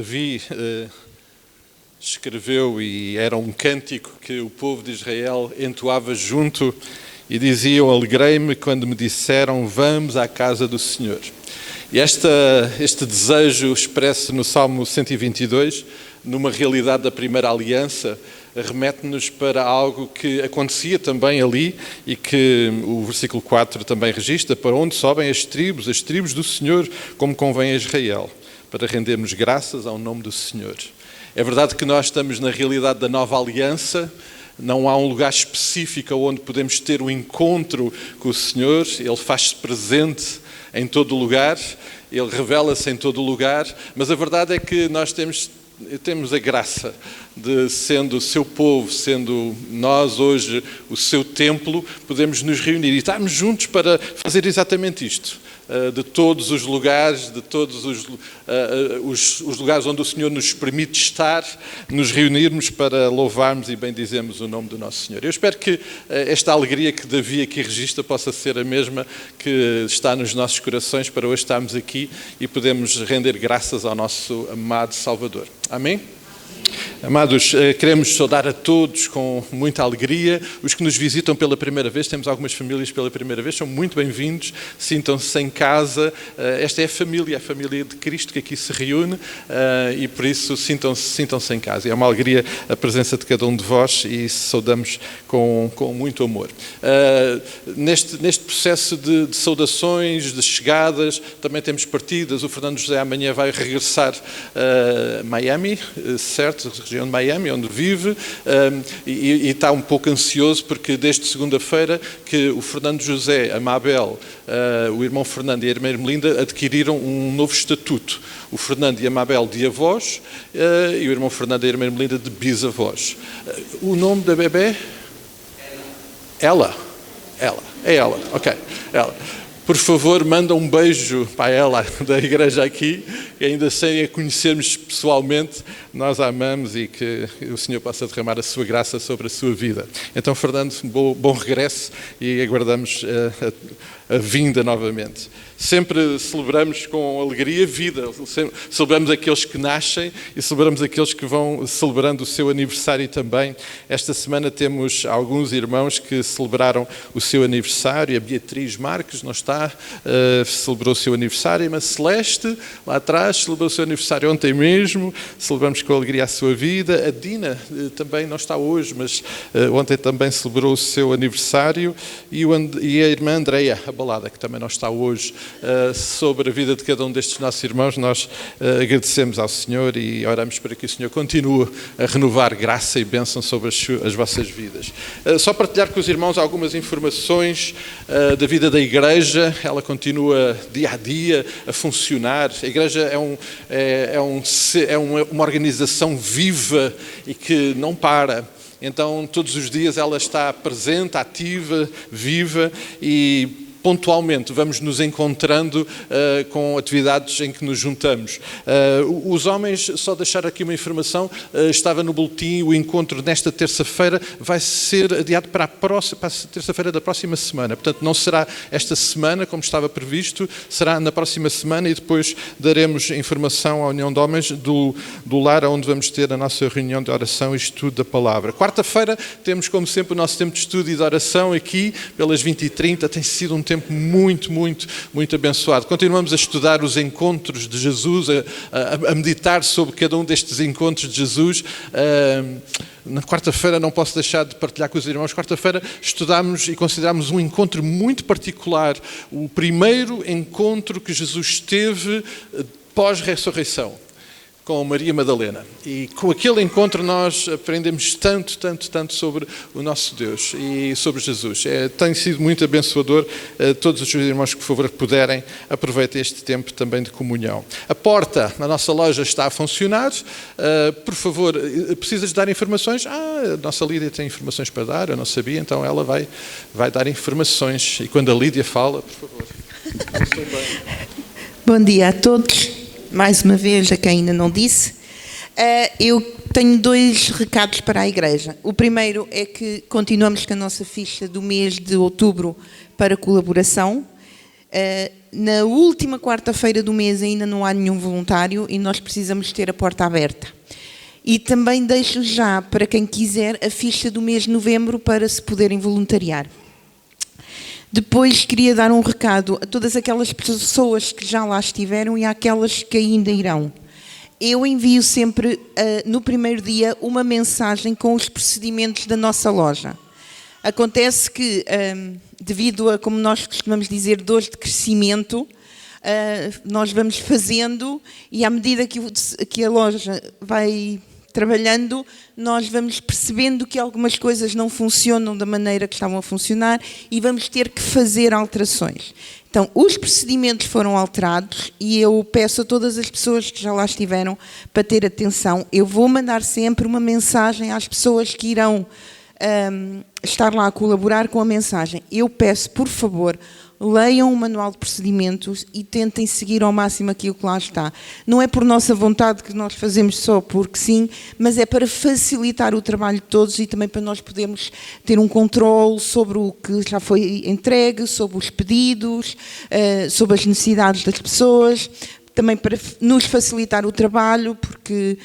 Davi escreveu, e era um cântico que o povo de Israel entoava junto, e diziam: alegrei-me quando me disseram, vamos à casa do Senhor. E este desejo expresso no Salmo 122, numa realidade da primeira aliança, remete-nos para algo que acontecia também ali e que o versículo 4 também registra: para onde sobem as tribos do Senhor, como convém a Israel, para rendermos graças ao nome do Senhor. É verdade que nós estamos na realidade da nova aliança. Não há um lugar específico onde podemos ter um encontro com o Senhor. Ele faz-se presente em todo o lugar, Ele revela-se em todo o lugar, mas a verdade é que nós temos a graça de, sendo o seu povo, sendo nós hoje o seu templo, podemos nos reunir e estarmos juntos para fazer exatamente isto. De todos os lugares, de todos os lugares onde o Senhor nos permite estar, nos reunirmos para louvarmos e bendizermos o nome do nosso Senhor. Eu espero que esta alegria que Davi aqui registra possa ser a mesma que está nos nossos corações para hoje estarmos aqui e podemos render graças ao nosso amado Salvador. Amém? Amados, queremos saudar a todos com muita alegria. Os que nos visitam pela primeira vez, temos algumas famílias pela primeira vez, são muito bem-vindos, sintam-se em casa. Esta é a família de Cristo que aqui se reúne e por isso sintam-se em casa. É uma alegria a presença de cada um de vós e saudamos com muito amor. Neste processo de saudações, de chegadas, também temos partidas. O Fernando José amanhã vai regressar a Miami, certo? Região de Miami, onde vive, e está um pouco ansioso porque desde segunda-feira que o Fernando José, a Mabel, o irmão Fernando e a irmã Ermelinda adquiriram um novo estatuto. O Fernando e a Mabel de avós e o irmão Fernando e a irmã Ermelinda de bisavós. O nome da bebê? Ela. É ela, ok. Ela. Por favor, manda um beijo para ela da igreja aqui, que ainda sem a conhecermos pessoalmente, nós a amamos e que o Senhor possa derramar a sua graça sobre a sua vida. Então, Fernando, bom regresso e aguardamos a vinda novamente. Sempre celebramos com alegria vida, celebramos aqueles que nascem e celebramos aqueles que vão celebrando o seu aniversário também. Esta semana temos alguns irmãos que celebraram o seu aniversário. A Beatriz Marques, não está, celebrou o seu aniversário. Mas Celeste, lá atrás, celebrou o seu aniversário ontem mesmo. Celebramos com alegria a sua vida. A Dina também não está hoje, mas ontem também celebrou o seu aniversário. E a irmã Andreia, a balada, que também não está hoje. Sobre a vida de cada um destes nossos irmãos, nós agradecemos ao Senhor e oramos para que o Senhor continue a renovar graça e bênção sobre as vossas vidas. Só partilhar com os irmãos algumas informações da vida da igreja. Ela continua dia a dia a funcionar. A igreja é uma organização viva e que não para. Então, todos os dias ela está presente, ativa, viva e pontualmente vamos nos encontrando com atividades em que nos juntamos. Os homens, só deixar aqui uma informação, estava no boletim, o encontro nesta terça-feira vai ser adiado para a terça-feira da próxima semana. Portanto, não será esta semana, como estava previsto, será na próxima semana e depois daremos informação à União de Homens do lar onde vamos ter a nossa reunião de oração e estudo da palavra. Quarta-feira temos, como sempre, o nosso tempo de estudo e de oração aqui, pelas 20h30. Tem sido um tempo muito abençoado. Continuamos a estudar os encontros de Jesus, a meditar sobre cada um destes encontros de Jesus. Na quarta-feira não posso deixar de partilhar com os irmãos. Quarta-feira estudámos e considerámos um encontro muito particular. O primeiro encontro que Jesus teve pós-ressurreição, com Maria Madalena. E com aquele encontro nós aprendemos tanto sobre o nosso Deus e sobre Jesus. Tem sido muito abençoador. Todos os irmãos que, por favor, puderem, aproveitem este tempo também de comunhão. A porta na nossa loja está a funcionar. Por favor, precisas dar informações? A nossa Lídia tem informações para dar, eu não sabia, então ela vai dar informações. E quando a Lídia fala, por favor. Bom dia a todos. Mais uma vez, a quem ainda não disse, eu tenho 2 recados para a igreja. O primeiro é que continuamos com a nossa ficha do mês de outubro para colaboração. Na última quarta-feira do mês ainda não há nenhum voluntário e nós precisamos ter a porta aberta. E também deixo já, para quem quiser, a ficha do mês de novembro para se poderem voluntariar. Depois queria dar um recado a todas aquelas pessoas que já lá estiveram e àquelas que ainda irão. Eu envio sempre, no primeiro dia, uma mensagem com os procedimentos da nossa loja. Acontece que, devido a, como nós costumamos dizer, dores de crescimento, nós vamos fazendo e à medida que a loja vai trabalhando, nós vamos percebendo que algumas coisas não funcionam da maneira que estavam a funcionar e vamos ter que fazer alterações. Então, os procedimentos foram alterados e eu peço a todas as pessoas que já lá estiveram para ter atenção. Eu vou mandar sempre uma mensagem às pessoas que irão estar lá a colaborar com a mensagem. Eu peço, por favor, leiam o manual de procedimentos e tentem seguir ao máximo aquilo que lá está. Não é por nossa vontade que nós fazemos só porque sim, mas é para facilitar o trabalho de todos e também para nós podermos ter um controle sobre o que já foi entregue, sobre os pedidos, sobre as necessidades das pessoas, também para nos facilitar o trabalho, porque...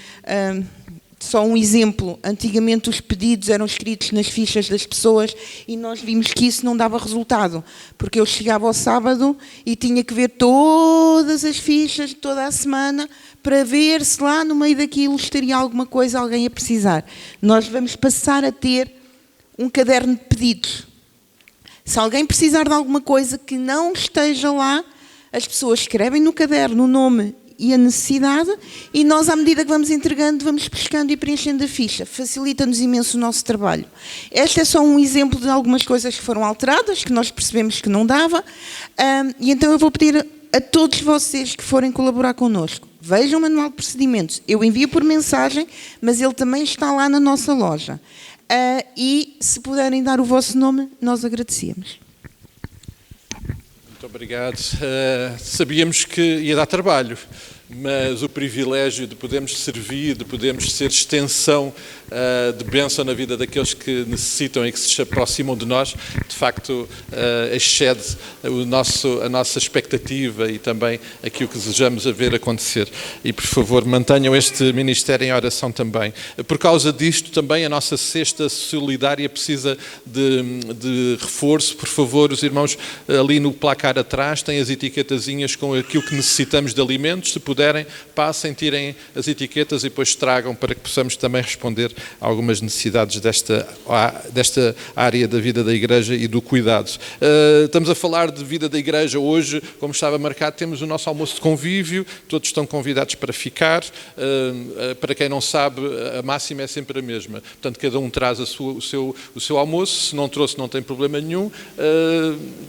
Só um exemplo, antigamente os pedidos eram escritos nas fichas das pessoas e nós vimos que isso não dava resultado, porque eu chegava ao sábado e tinha que ver todas as fichas de toda a semana para ver se lá no meio daquilo estaria alguma coisa, alguém a precisar. Nós vamos passar a ter um caderno de pedidos. Se alguém precisar de alguma coisa que não esteja lá, as pessoas escrevem no caderno o nome e a necessidade, e nós, à medida que vamos entregando, vamos pescando e preenchendo a ficha. Facilita-nos imenso o nosso trabalho. Este é só um exemplo de algumas coisas que foram alteradas, que nós percebemos que não dava, e então eu vou pedir a todos vocês que forem colaborar connosco, vejam o manual de procedimentos. Eu envio por mensagem, mas ele também está lá na nossa loja. E, se puderem dar o vosso nome, nós agradecemos. Muito obrigado. Sabíamos que ia dar trabalho, mas o privilégio de podermos servir, de podermos ser extensão de bênção na vida daqueles que necessitam e que se aproximam de nós, de facto excede a nossa expectativa e também aquilo que desejamos ver acontecer. E, por favor, mantenham este ministério em oração também. Por causa disto, também a nossa cesta solidária precisa de reforço. Por favor, os irmãos ali no placar atrás têm as etiquetazinhas com aquilo que necessitamos de alimentos. Se puderem, passem, tirem as etiquetas e depois tragam para que possamos também responder a algumas necessidades desta área da vida da Igreja e do cuidado. Estamos a falar de vida da Igreja hoje, como estava marcado, temos o nosso almoço de convívio, todos estão convidados para ficar. Para quem não sabe, a máxima é sempre a mesma. Portanto, cada um traz o seu almoço, se não trouxe não tem problema nenhum.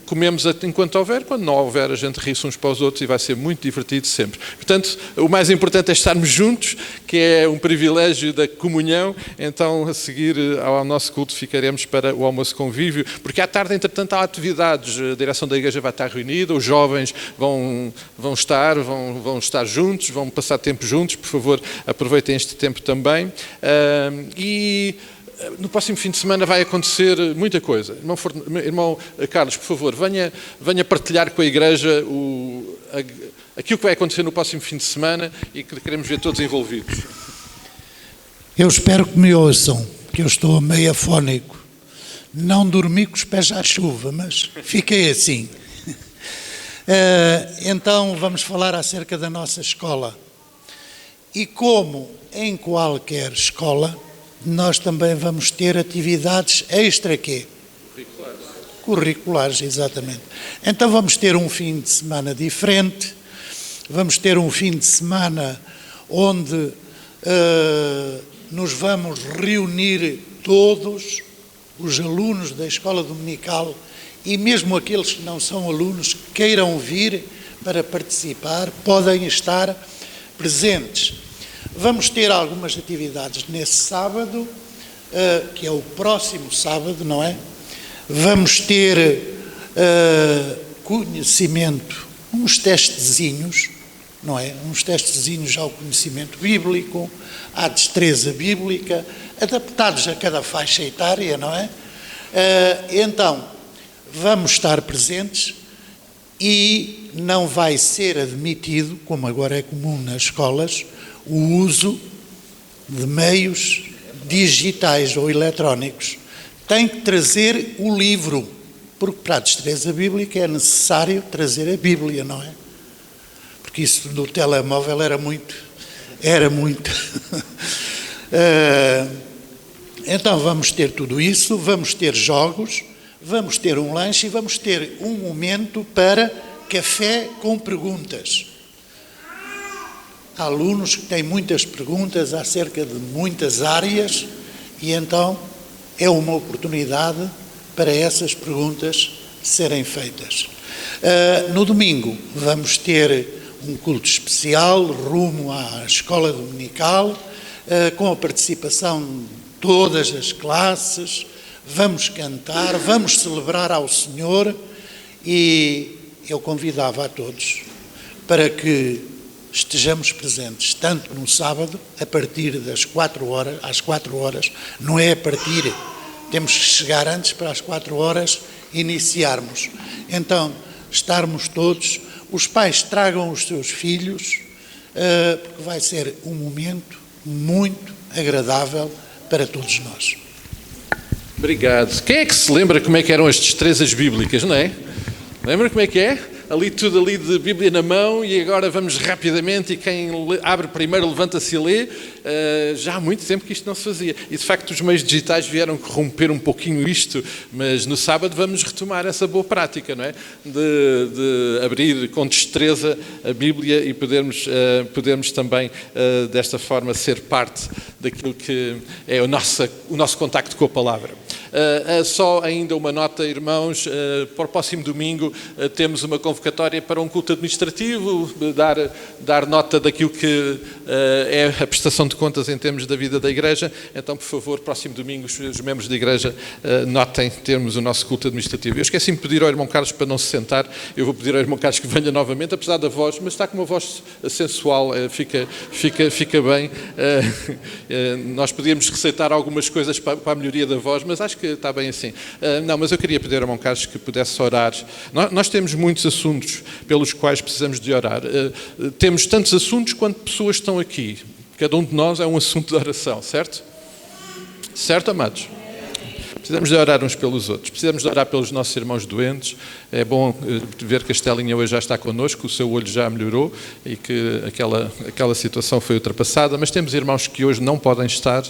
Comemos enquanto houver, quando não houver a gente ri-se uns para os outros e vai ser muito divertido sempre. Portanto, o mais importante é estarmos juntos, que é um privilégio da comunhão. Então, a seguir ao nosso culto, ficaremos para o almoço convívio, porque à tarde, entretanto, há atividades. A direção da igreja vai estar reunida, os jovens vão estar juntos, vão passar tempo juntos. Por favor, aproveitem este tempo também. E no próximo fim de semana vai acontecer muita coisa. Irmão Carlos, por favor, venha partilhar com a igreja aquilo que vai acontecer no próximo fim de semana e que queremos ver todos envolvidos. Eu espero que me ouçam, que eu estou meio afónico. Não dormi com os pés à chuva, mas fiquei assim. Então vamos falar acerca da nossa escola. E como em qualquer escola, nós também vamos ter atividades extra quê? Curriculares, exatamente. Então vamos ter um fim de semana diferente, vamos ter um fim de semana onde nos vamos reunir todos os alunos da escola dominical e mesmo aqueles que não são alunos que queiram vir para participar, podem estar presentes. Vamos ter algumas atividades nesse sábado, que é o próximo sábado, não é? Vamos ter conhecimento, uns testezinhos, não é? Uns testezinhos ao conhecimento bíblico, à destreza bíblica, adaptados a cada faixa etária, não é? Então, vamos estar presentes e não vai ser admitido, como agora é comum nas escolas, o uso de meios digitais ou eletrónicos. Tem que trazer o livro, porque para a destreza bíblica é necessário trazer a Bíblia, não é? Porque isso do telemóvel era muito. Então vamos ter tudo isso, vamos ter jogos, vamos ter um lanche e vamos ter um momento para café com perguntas. Há alunos que têm muitas perguntas acerca de muitas áreas e então é uma oportunidade para essas perguntas serem feitas. No domingo vamos ter um culto especial rumo à escola dominical, com a participação de todas as classes, vamos cantar, vamos celebrar ao Senhor e eu convidava a todos para que estejamos presentes, tanto no sábado, a partir das 4 horas, às 4 horas, não é a partir, temos que chegar antes para as 4 horas iniciarmos. Então, estarmos todos, os pais tragam os seus filhos, porque vai ser um momento muito agradável para todos nós. Obrigado. Quem é que se lembra como é que eram as destrezas bíblicas, não é? Lembra como é que é? Ali tudo ali de Bíblia na mão e agora vamos rapidamente e quem abre primeiro levanta-se e lê. Já há muito tempo que isto não se fazia. E de facto os meios digitais vieram corromper um pouquinho isto, mas no sábado vamos retomar essa boa prática, não é? De abrir com destreza a Bíblia e podermos também desta forma ser parte daquilo que é o nosso contacto com a palavra. Só ainda uma nota, irmãos, para o próximo domingo temos uma convocatória para um culto administrativo, dar nota daquilo que é a prestação de contas em termos da vida da igreja. Então, por favor, próximo domingo, os membros da igreja notem termos o nosso culto administrativo. Eu esqueci-me de pedir ao irmão Carlos para não se sentar, eu vou pedir ao irmão Carlos que venha novamente, apesar da voz, mas está com uma voz sensual, fica bem. Nós podíamos receitar algumas coisas para a melhoria da voz, mas acho que está bem assim. Não, mas eu queria pedir ao irmão Carlos que pudesse orar. Nós temos muitos assuntos pelos quais precisamos de orar. Temos tantos assuntos quanto pessoas estão aqui. Cada um de nós é um assunto de oração, certo? Certo, amados? Precisamos de orar uns pelos outros. Precisamos de orar pelos nossos irmãos doentes. É bom ver que a Estelinha hoje já está connosco, o seu olho já melhorou e que aquela situação foi ultrapassada, mas temos irmãos que hoje não podem estar,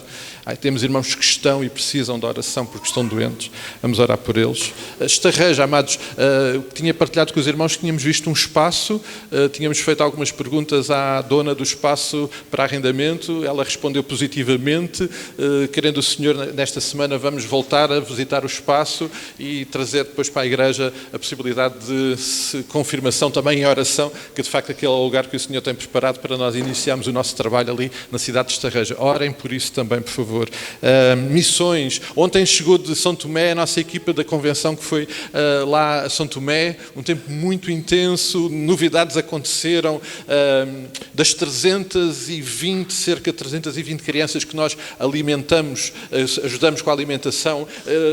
temos irmãos que estão e precisam de oração porque estão doentes, vamos orar por eles. Estarreja, amados, tinha partilhado com os irmãos que tínhamos visto um espaço, tínhamos feito algumas perguntas à dona do espaço para arrendamento, ela respondeu positivamente, querendo o Senhor, nesta semana vamos voltar a visitar o espaço e trazer depois para a igreja a possibilidade de confirmação também em oração, que de facto aquele é o lugar que o Senhor tem preparado para nós iniciarmos o nosso trabalho ali na cidade de Estarreja. Orem por isso também, por favor. Missões. Ontem chegou de São Tomé a nossa equipa da convenção que foi lá a São Tomé, um tempo muito intenso, novidades aconteceram, das 320, cerca de 320 crianças que nós alimentamos, ajudamos com a alimentação,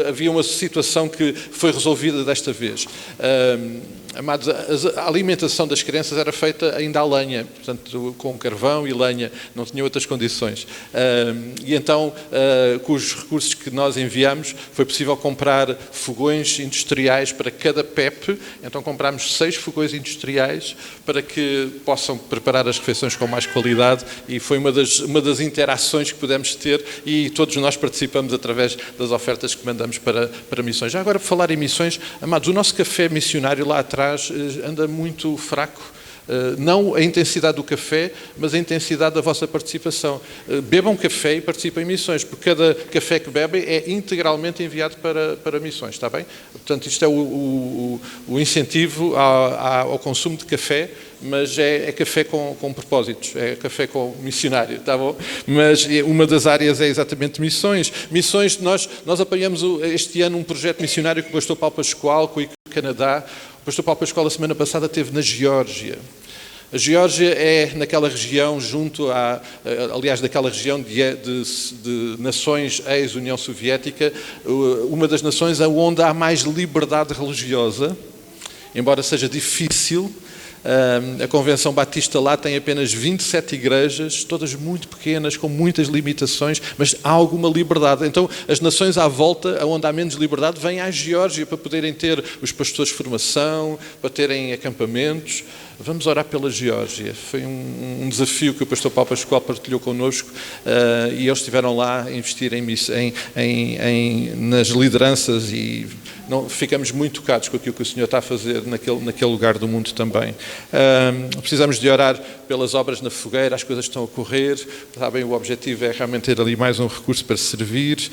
havia uma situação que foi resolvida desta vez. Amados, a alimentação das crianças era feita ainda à lenha, portanto, com carvão e lenha, não tinha outras condições. E então, com os recursos que nós enviamos, foi possível comprar fogões industriais para cada PEP. Então, comprámos 6 fogões industriais para que possam preparar as refeições com mais qualidade e foi uma das interações que pudemos ter e todos nós participamos através das ofertas que mandamos para missões. Já agora, por falar em missões, amados, o nosso café missionário lá atrás anda muito fraco. Não a intensidade do café, mas a intensidade da vossa participação. Bebam café e participem em missões, porque cada café que bebem é integralmente enviado para missões, está bem? Portanto, isto é o incentivo ao consumo de café, mas é café com propósitos, é café com missionário, está bom? Mas uma das áreas é exatamente missões. Missões, nós apanhamos este ano um projeto missionário com o pastor Paulo Pascoal, com o Canadá. O pastor Paulo Pascoal, a semana passada, esteve na Geórgia. A Geórgia é naquela região, aliás, daquela região de nações ex-União Soviética, uma das nações onde há mais liberdade religiosa embora seja difícil. A Convenção Batista lá tem apenas 27 igrejas, todas muito pequenas, com muitas limitações, mas há alguma liberdade. Então, as nações à volta, onde há menos liberdade, vêm à Geórgia para poderem ter os pastores de formação, para terem acampamentos. Vamos orar pela Geórgia. Foi um desafio que o pastor Paulo Pascoal partilhou connosco, e eles estiveram lá a investir nas lideranças, e ficamos muito tocados com aquilo que o Senhor está a fazer naquele lugar do mundo também. Precisamos de orar pelas obras na fogueira, as coisas estão a correr, sabem, o objetivo é realmente ter ali mais um recurso para servir.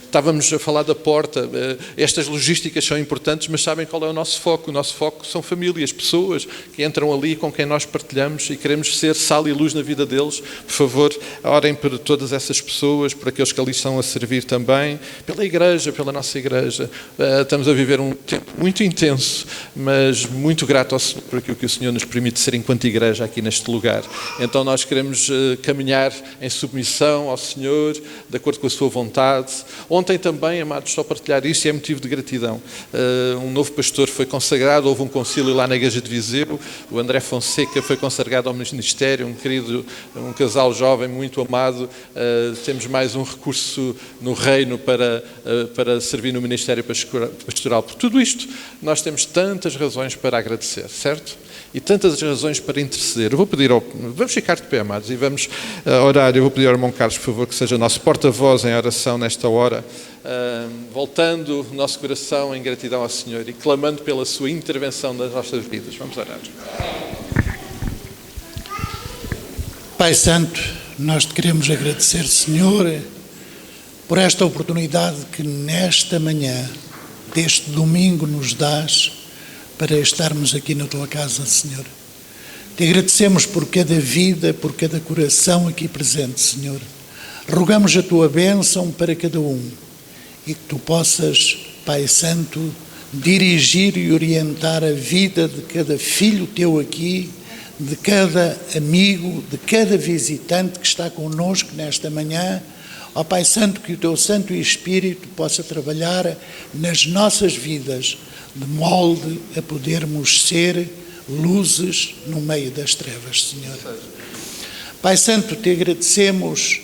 Estávamos a falar da porta, estas logísticas são importantes, mas sabem qual é o nosso foco? O nosso foco são famílias, pessoas que entram ali, com quem nós partilhamos, e queremos ser sal e luz na vida deles. Por favor, orem por todas essas pessoas, por aqueles que ali estão a servir também, pela igreja, pela nossa igreja. Estamos a viver um tempo muito intenso, mas muito grato ao Senhor por aquilo que o Senhor nos permite ser enquanto igreja aqui neste lugar. Então nós queremos caminhar em submissão ao Senhor, de acordo com a sua vontade. Ontem também, amados, só partilhar isto, e é motivo de gratidão. Um novo pastor foi consagrado, houve um concílio lá na igreja de Viseu, o André Fonseca foi consagrado ao ministério, um casal jovem muito amado. Temos mais um recurso no reino para servir no ministério pastoral. Por tudo isto, nós temos tantas razões para agradecer, certo? E tantas razões para interceder. Vamos ficar de pé, amados, e vamos orar. Eu vou pedir ao irmão Carlos, por favor, que seja nosso porta-voz em oração nesta hora, voltando o nosso coração em gratidão ao Senhor e clamando pela sua intervenção nas nossas vidas. Vamos orar. Pai Santo, nós te queremos agradecer, Senhor, por esta oportunidade que nesta manhã deste domingo nos dás para estarmos aqui na tua casa, Senhor. Te agradecemos por cada vida, por cada coração aqui presente, Senhor. Rogamos a tua bênção para cada um e que tu possas, Pai Santo, dirigir e orientar a vida de cada filho teu aqui, de cada amigo, de cada visitante que está connosco nesta manhã. Ó Pai Santo, que o teu Santo Espírito possa trabalhar nas nossas vidas, de molde a podermos ser luzes no meio das trevas, Senhor. Pai Santo, te agradecemos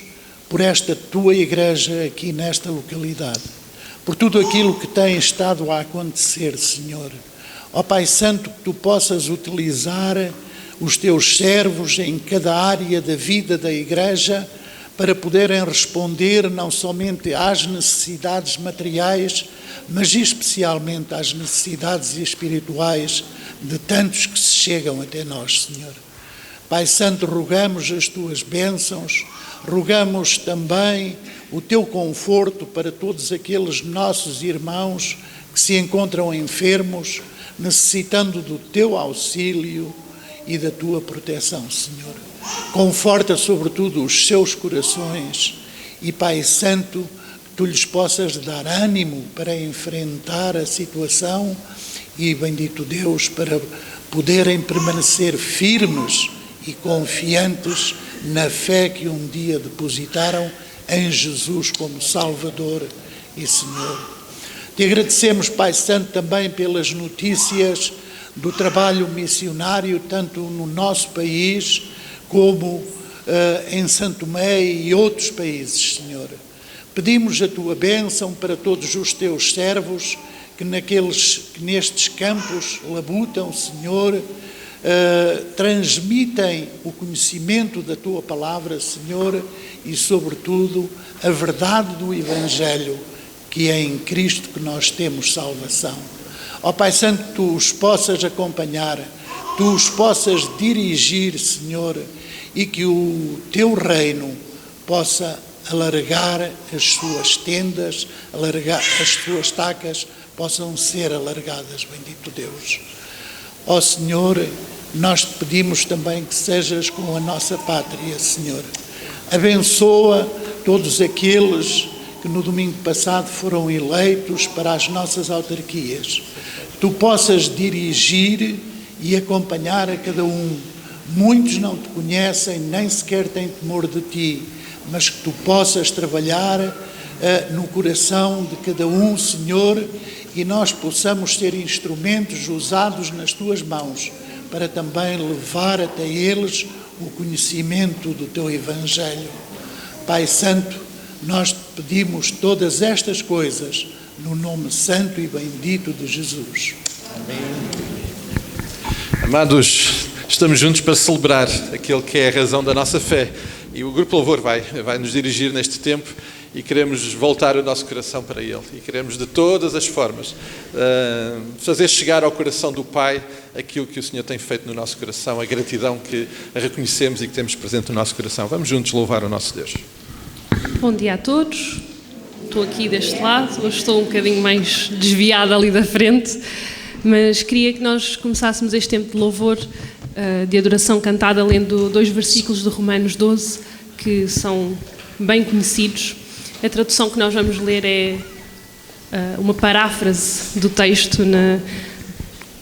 por esta tua igreja aqui nesta localidade, por tudo aquilo que tem estado a acontecer, Senhor. Ó Pai Santo, que tu possas utilizar os teus servos em cada área da vida da igreja para poderem responder não somente às necessidades materiais, mas especialmente às necessidades espirituais de tantos que se chegam até nós, Senhor. Pai Santo, rogamos as tuas bênçãos, rogamos também o teu conforto para todos aqueles nossos irmãos que se encontram enfermos, necessitando do teu auxílio e da tua proteção, Senhor. Conforta sobretudo os seus corações e, Pai Santo, tu lhes possas dar ânimo para enfrentar a situação e, bendito Deus, para poderem permanecer firmes e confiantes na fé que um dia depositaram em Jesus como Salvador e Senhor. Te agradecemos, Pai Santo, também pelas notícias do trabalho missionário, tanto no nosso país como em Santo Tomé e outros países, Senhor. Pedimos a tua bênção para todos os teus servos que nestes campos labutam, Senhor, transmitem o conhecimento da tua palavra, Senhor, e sobretudo a verdade do Evangelho, que é em Cristo que nós temos salvação. Ó Pai Santo, tu os possas acompanhar, tu os possas dirigir, Senhor, e que o teu reino possa alargar as suas tendas, alargar as suas tacas, possam ser alargadas, bendito Deus. Ó Senhor, nós te pedimos também que sejas com a nossa pátria, Senhor. Abençoa todos aqueles que no domingo passado foram eleitos para as nossas autarquias. Tu possas dirigir e acompanhar a cada um. Muitos não te conhecem, nem sequer têm temor de ti, mas que tu possas trabalhar no coração de cada um, Senhor, e nós possamos ser instrumentos usados nas Tuas mãos para também levar até eles o conhecimento do Teu Evangelho. Pai Santo, nós te pedimos todas estas coisas no nome santo e bendito de Jesus. Amém. Amados, estamos juntos para celebrar aquele que é a razão da nossa fé. E o Grupo Louvor vai nos dirigir neste tempo e queremos voltar o nosso coração para Ele. E queremos de todas as formas fazer chegar ao coração do Pai aquilo que o Senhor tem feito no nosso coração, a gratidão que a reconhecemos e que temos presente no nosso coração. Vamos juntos louvar o nosso Deus. Bom dia a todos. Estou aqui deste lado, hoje estou um bocadinho mais desviada ali da frente, mas queria que nós começássemos este tempo de louvor, de adoração cantada, lendo 2 versículos de Romanos 12, que são bem conhecidos. A tradução que nós vamos ler é uma paráfrase do texto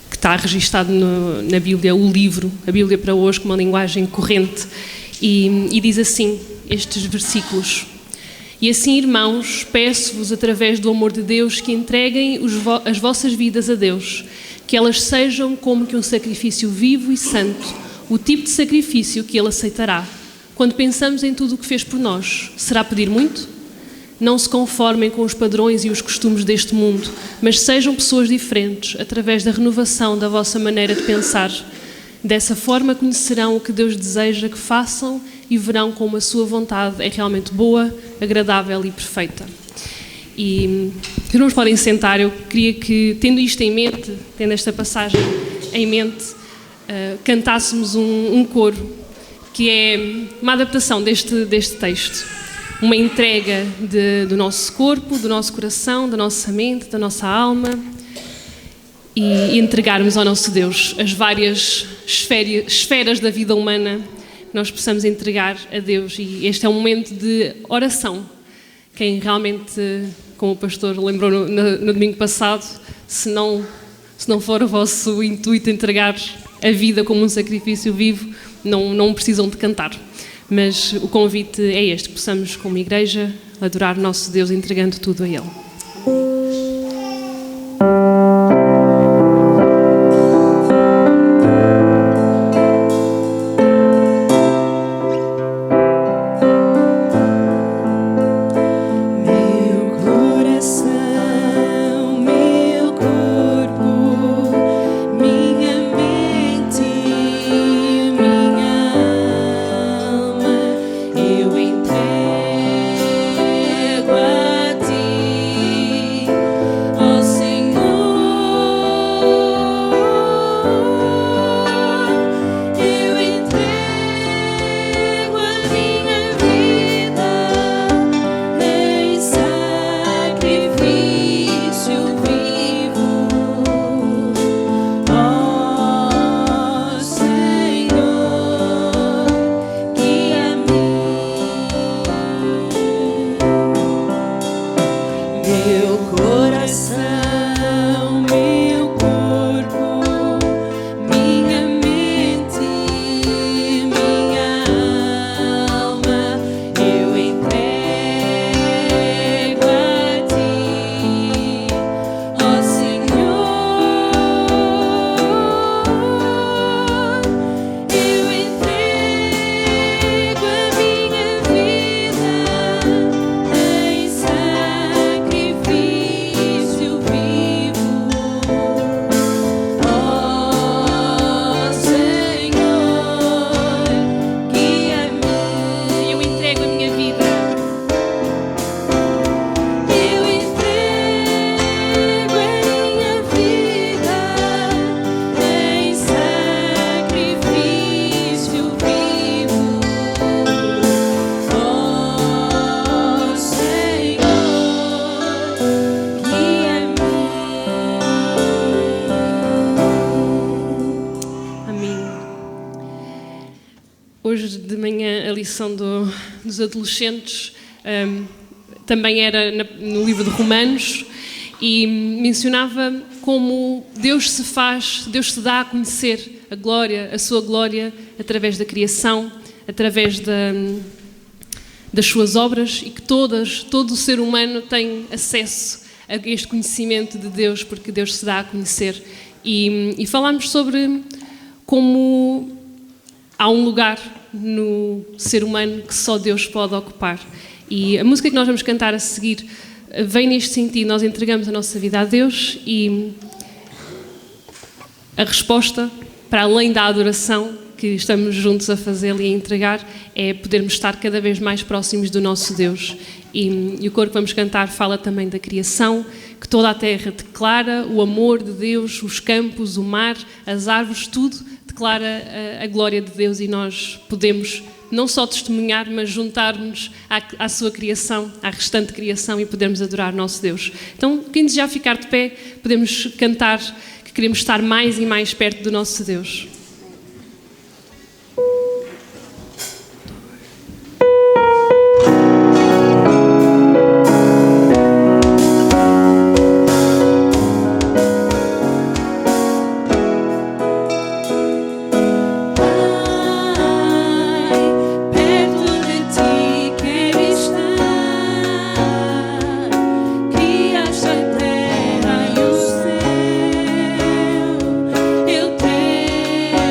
que está registado na Bíblia, o livro, a Bíblia para hoje, com uma linguagem corrente, e diz assim, estes versículos: E assim, irmãos, peço-vos, através do amor de Deus, que entreguem as vossas vidas a Deus, que elas sejam como que um sacrifício vivo e santo, o tipo de sacrifício que Ele aceitará. Quando pensamos em tudo o que fez por nós, será pedir muito? Não se conformem com os padrões e os costumes deste mundo, mas sejam pessoas diferentes, através da renovação da vossa maneira de pensar. Dessa forma conhecerão o que Deus deseja que façam e verão como a sua vontade é realmente boa, agradável e perfeita. E os irmãos podem sentar. Eu queria que, tendo isto em mente, tendo esta passagem em mente, cantássemos um coro, que é uma adaptação deste texto. Uma entrega do nosso corpo, do nosso coração, da nossa mente, da nossa alma, e entregarmos ao nosso Deus as várias esferas da vida humana, nós possamos entregar a Deus. E este é um momento de oração. Quem realmente, como o pastor lembrou no domingo passado, se não for o vosso intuito entregar a vida como um sacrifício vivo, não precisam de cantar. Mas o convite é este, que possamos, como igreja, adorar o nosso Deus entregando tudo a Ele. Hoje de manhã a lição dos adolescentes também era no livro de Romanos e mencionava como Deus se dá a conhecer a glória, a sua glória através da criação, através das suas obras e que todo o ser humano tem acesso a este conhecimento de Deus, porque Deus se dá a conhecer. E falámos sobre como há um lugar no ser humano que só Deus pode ocupar. E a música que nós vamos cantar a seguir vem neste sentido. Nós entregamos a nossa vida a Deus e a resposta, para além da adoração que estamos juntos a fazê-la e a entregar, é podermos estar cada vez mais próximos do nosso Deus. E o coro que vamos cantar fala também da criação, que toda a terra declara o amor de Deus, os campos, o mar, as árvores, tudo declara a glória de Deus, e nós podemos não só testemunhar, mas juntar-nos à sua criação, à restante criação, e podermos adorar o nosso Deus. Então, quem desejar ficar de pé, podemos cantar que queremos estar mais e mais perto do nosso Deus. Eu tenho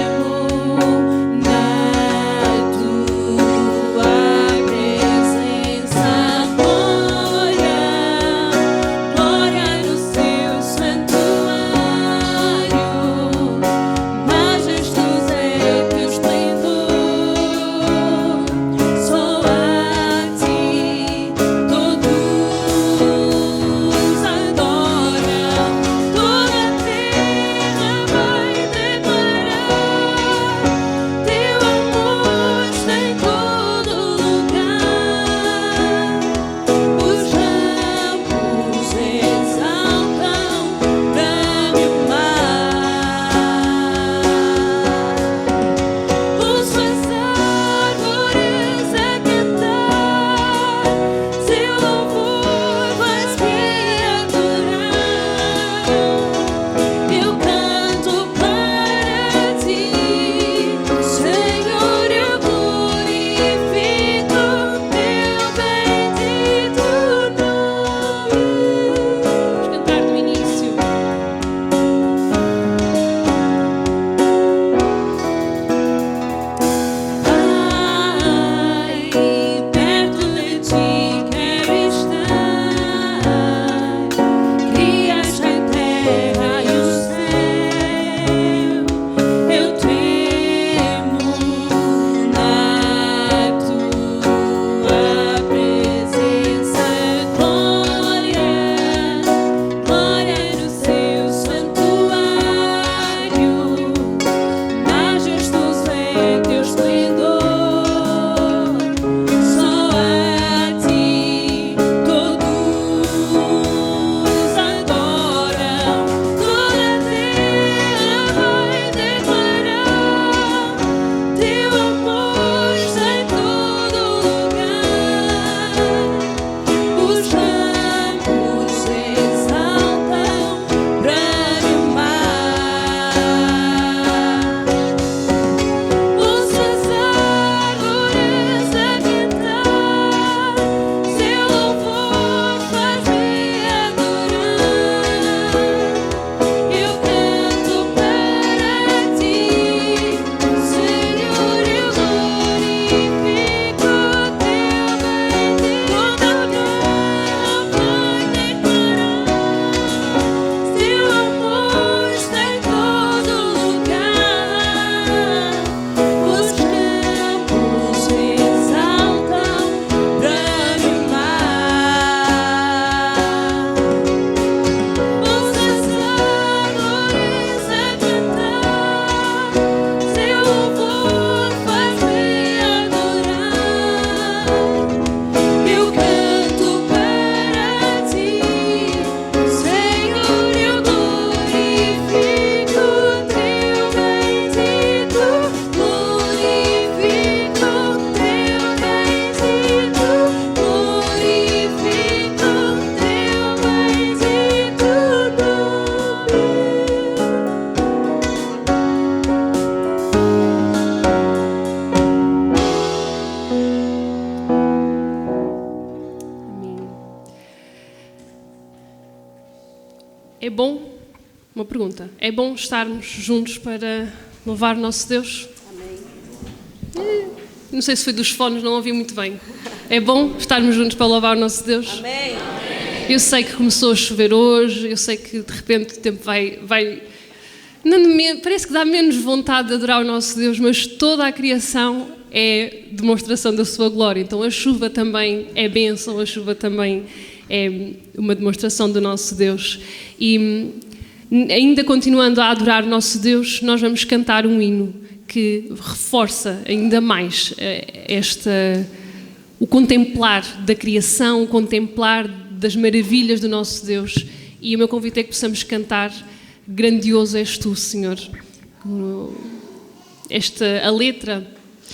É bom, uma pergunta, é bom estarmos juntos para louvar o nosso Deus? Amém. Não sei se foi dos fones, não ouvi muito bem. É bom estarmos juntos para louvar o nosso Deus? Amém. Eu sei que começou a chover hoje, eu sei que de repente o tempo vai parece que dá menos vontade de adorar o nosso Deus, mas toda a criação é demonstração da sua glória. Então a chuva também é bênção, a chuva também é uma demonstração do nosso Deus. E ainda continuando a adorar o nosso Deus, nós vamos cantar um hino que reforça ainda mais o contemplar da criação, o contemplar das maravilhas do nosso Deus. E o meu convite é que possamos cantar Grandioso és tu, Senhor. A letra,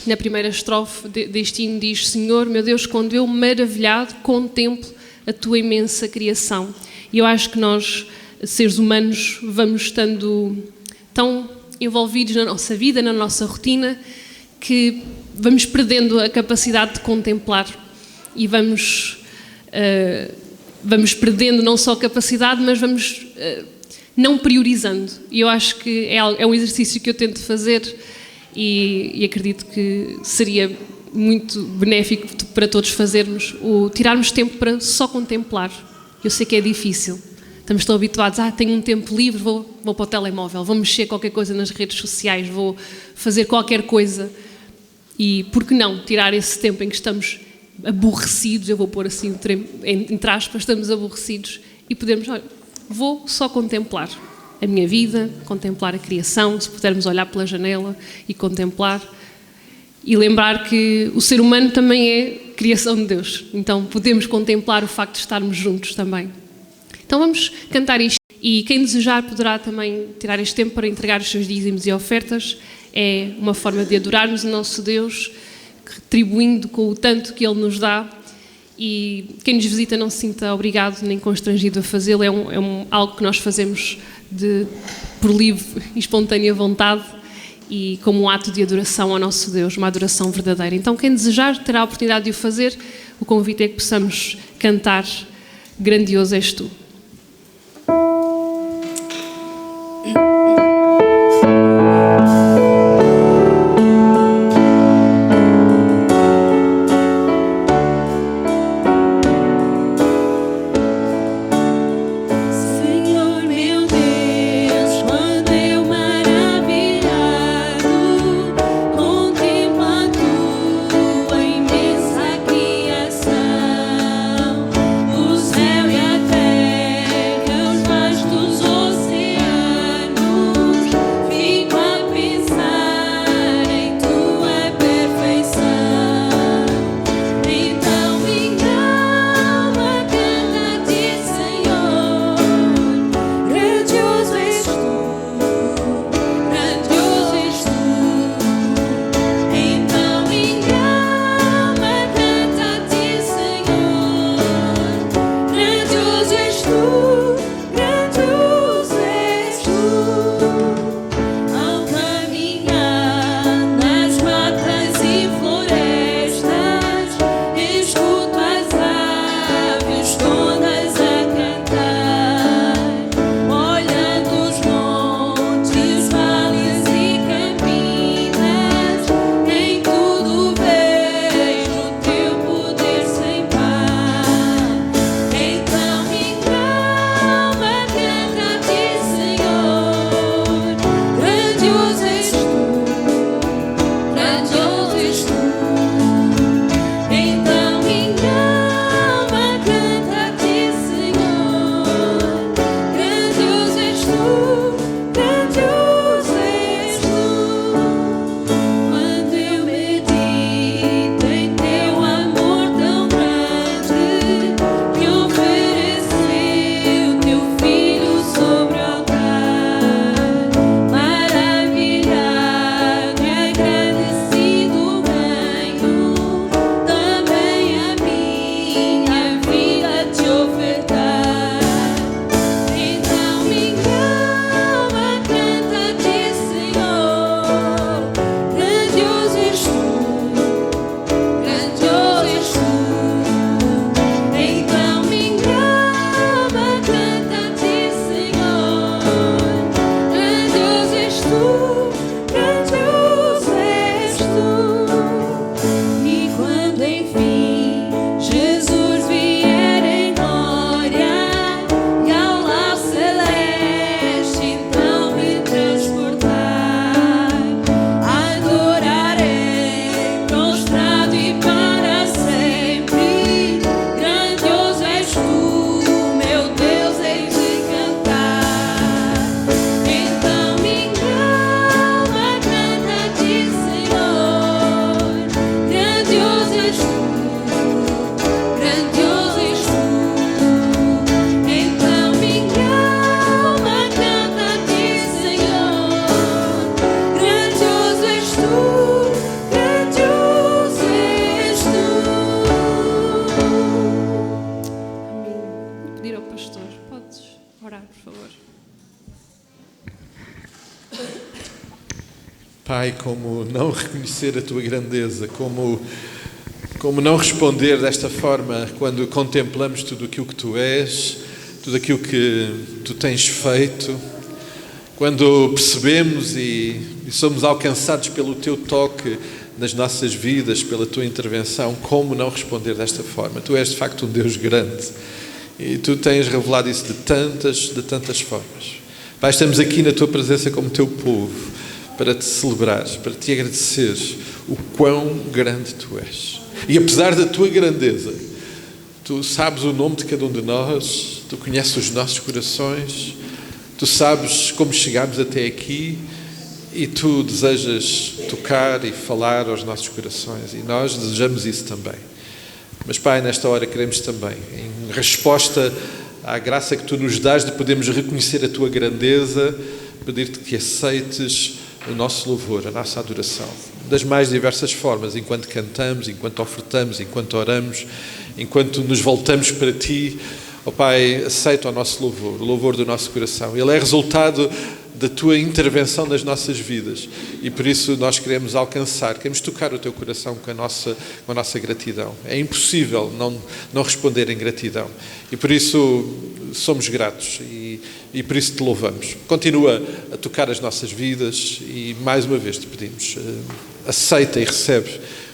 na primeira estrofe deste hino diz: Senhor, meu Deus, quando eu maravilhado contemplo a tua imensa criação. E eu acho que nós, seres humanos, vamos estando tão envolvidos na nossa vida, na nossa rotina, que vamos perdendo a capacidade de contemplar e vamos perdendo não só a capacidade, mas vamos não priorizando. E eu acho que é um exercício que eu tento fazer e acredito que seria muito benéfico para todos fazermos, tirarmos tempo para só contemplar. Eu sei que é difícil. Estamos tão habituados, tenho um tempo livre, vou para o telemóvel, vou mexer qualquer coisa nas redes sociais, vou fazer qualquer coisa. E por que não tirar esse tempo em que estamos aborrecidos, eu vou pôr assim entre aspas, estamos aborrecidos, e podemos, vou só contemplar a minha vida, contemplar a criação, se pudermos olhar pela janela e contemplar, e lembrar que o ser humano também é criação de Deus, então podemos contemplar o facto de estarmos juntos também. Então vamos cantar isto, e quem desejar poderá também tirar este tempo para entregar os seus dízimos e ofertas. É uma forma de adorarmos o nosso Deus, retribuindo com o tanto que Ele nos dá, e quem nos visita não se sinta obrigado nem constrangido a fazê-lo. É algo que nós fazemos por livre e espontânea vontade e como um ato de adoração ao nosso Deus, uma adoração verdadeira. Então quem desejar terá a oportunidade de o fazer. O convite é que possamos cantar Grandioso és tu. O céu e a terra Pai, como não reconhecer a tua grandeza, como não responder desta forma quando contemplamos tudo aquilo que tu és, tudo aquilo que tu tens feito, quando percebemos e somos alcançados pelo teu toque nas nossas vidas, pela tua intervenção, como não responder desta forma? Tu és de facto um Deus grande e tu tens revelado isso de tantas formas. Pai, estamos aqui na tua presença como teu povo, para te celebrar, para te agradecer o quão grande tu és. E apesar da tua grandeza, tu sabes o nome de cada um de nós, tu conheces os nossos corações, tu sabes como chegámos até aqui e tu desejas tocar e falar aos nossos corações e nós desejamos isso também. Mas, Pai, nesta hora queremos também, em resposta à graça que tu nos dás de podermos reconhecer a tua grandeza, pedir-te que aceites o nosso louvor, a nossa adoração, das mais diversas formas, enquanto cantamos, enquanto ofertamos, enquanto oramos, enquanto nos voltamos para Ti. Ó Pai, aceita o nosso louvor, o louvor do nosso coração. Ele é resultado da Tua intervenção nas nossas vidas e por isso nós queremos queremos tocar o Teu coração com a nossa gratidão. É impossível não responder em gratidão e por isso somos gratos e por isso te louvamos. Continua a tocar as nossas vidas e mais uma vez te pedimos, aceita e recebe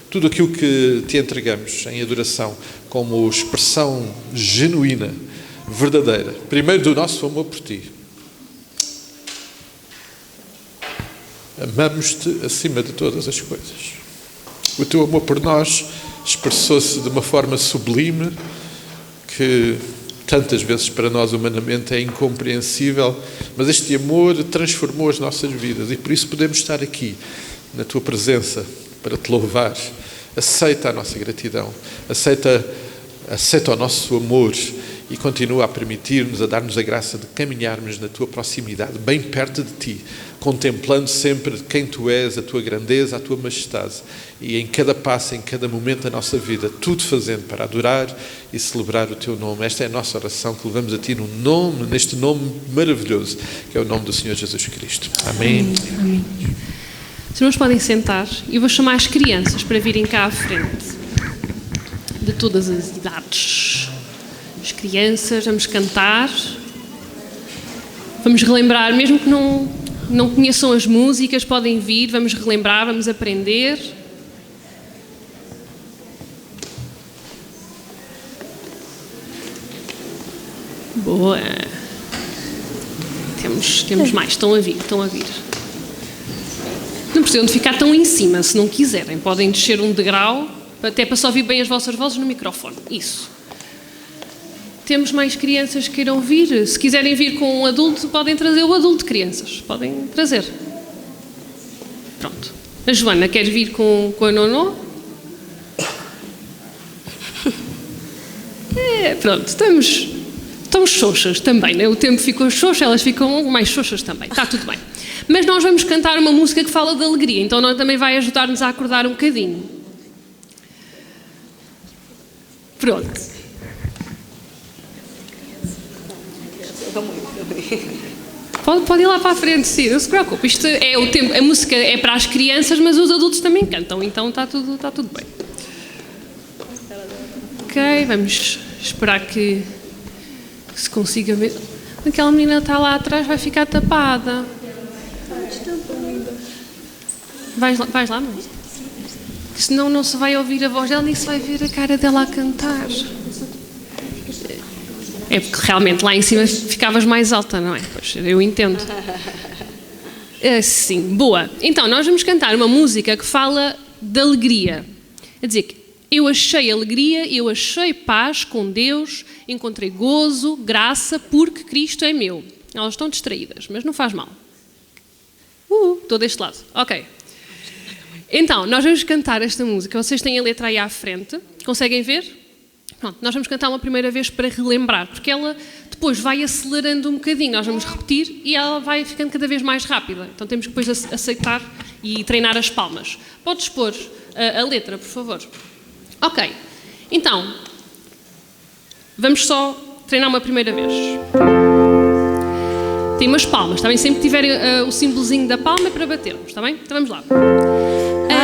tudo aquilo que te entregamos em adoração como expressão genuína, verdadeira, primeiro do nosso amor por Ti. Amamos-te acima de todas as coisas. O Teu amor por nós expressou-se de uma forma sublime que tantas vezes para nós humanamente é incompreensível, mas este amor transformou as nossas vidas e por isso podemos estar aqui na Tua presença para Te louvar. Aceita a nossa gratidão, aceita o nosso amor e continua a permitir-nos, a dar-nos a graça de caminharmos na Tua proximidade, bem perto de Ti, contemplando sempre quem Tu és, a Tua grandeza, a Tua majestade e em cada passo, em cada momento da nossa vida, tudo fazendo para adorar e celebrar o Teu nome. Esta é a nossa oração que levamos a Ti neste nome maravilhoso, que é o nome do Senhor Jesus Cristo. Amém. Amém. Os irmãos podem sentar e eu vou chamar as crianças para virem cá à frente, de todas as idades. As crianças, vamos cantar, vamos relembrar, mesmo que não conheçam as músicas, podem vir, vamos relembrar, vamos aprender. Boa. Temos mais, estão a vir. Não precisam de ficar tão em cima, se não quiserem. Podem descer um degrau, até para só ouvir bem as vossas vozes no microfone. Isso. Temos mais crianças que queiram vir. Se quiserem vir com um adulto, podem trazer o adulto, crianças. Podem trazer. Pronto. A Joana quer vir com a Nonô? Pronto, estamos xoxas também, né? O tempo ficou xoxo, elas ficam mais xoxas também. Está tudo bem. Mas nós vamos cantar uma música que fala de alegria, então nós também vai ajudar-nos a acordar um bocadinho. Pronto. Pode ir lá para a frente, sim, não se preocupe. Isto é o tempo, a música é para as crianças, mas os adultos também cantam, então está tudo bem. Ok, vamos esperar que se consiga ver. Aquela menina está lá atrás, vai ficar tapada. Vais lá, mãe? Senão não se vai ouvir a voz dela, nem se vai ver a cara dela a cantar. É porque realmente lá em cima ficavas mais alta, não é? Pois, eu entendo. Sim, boa. Então, nós vamos cantar uma música que fala de alegria. Quer dizer que eu achei alegria, eu achei paz com Deus, encontrei gozo, graça, porque Cristo é meu. Elas estão distraídas, mas não faz mal. Estou deste lado. Ok. Então, nós vamos cantar esta música. Vocês têm a letra aí à frente. Conseguem ver? Pronto, nós vamos cantar uma primeira vez para relembrar, porque ela depois vai acelerando um bocadinho. Nós vamos repetir e ela vai ficando cada vez mais rápida. Então temos que depois aceitar e treinar as palmas. Podes pôr a letra, por favor. Ok. Então, vamos só treinar uma primeira vez. batem umas palmas, está bem? Sempre que tiverem o símbolozinho da palma é para batermos, está bem? Então vamos lá.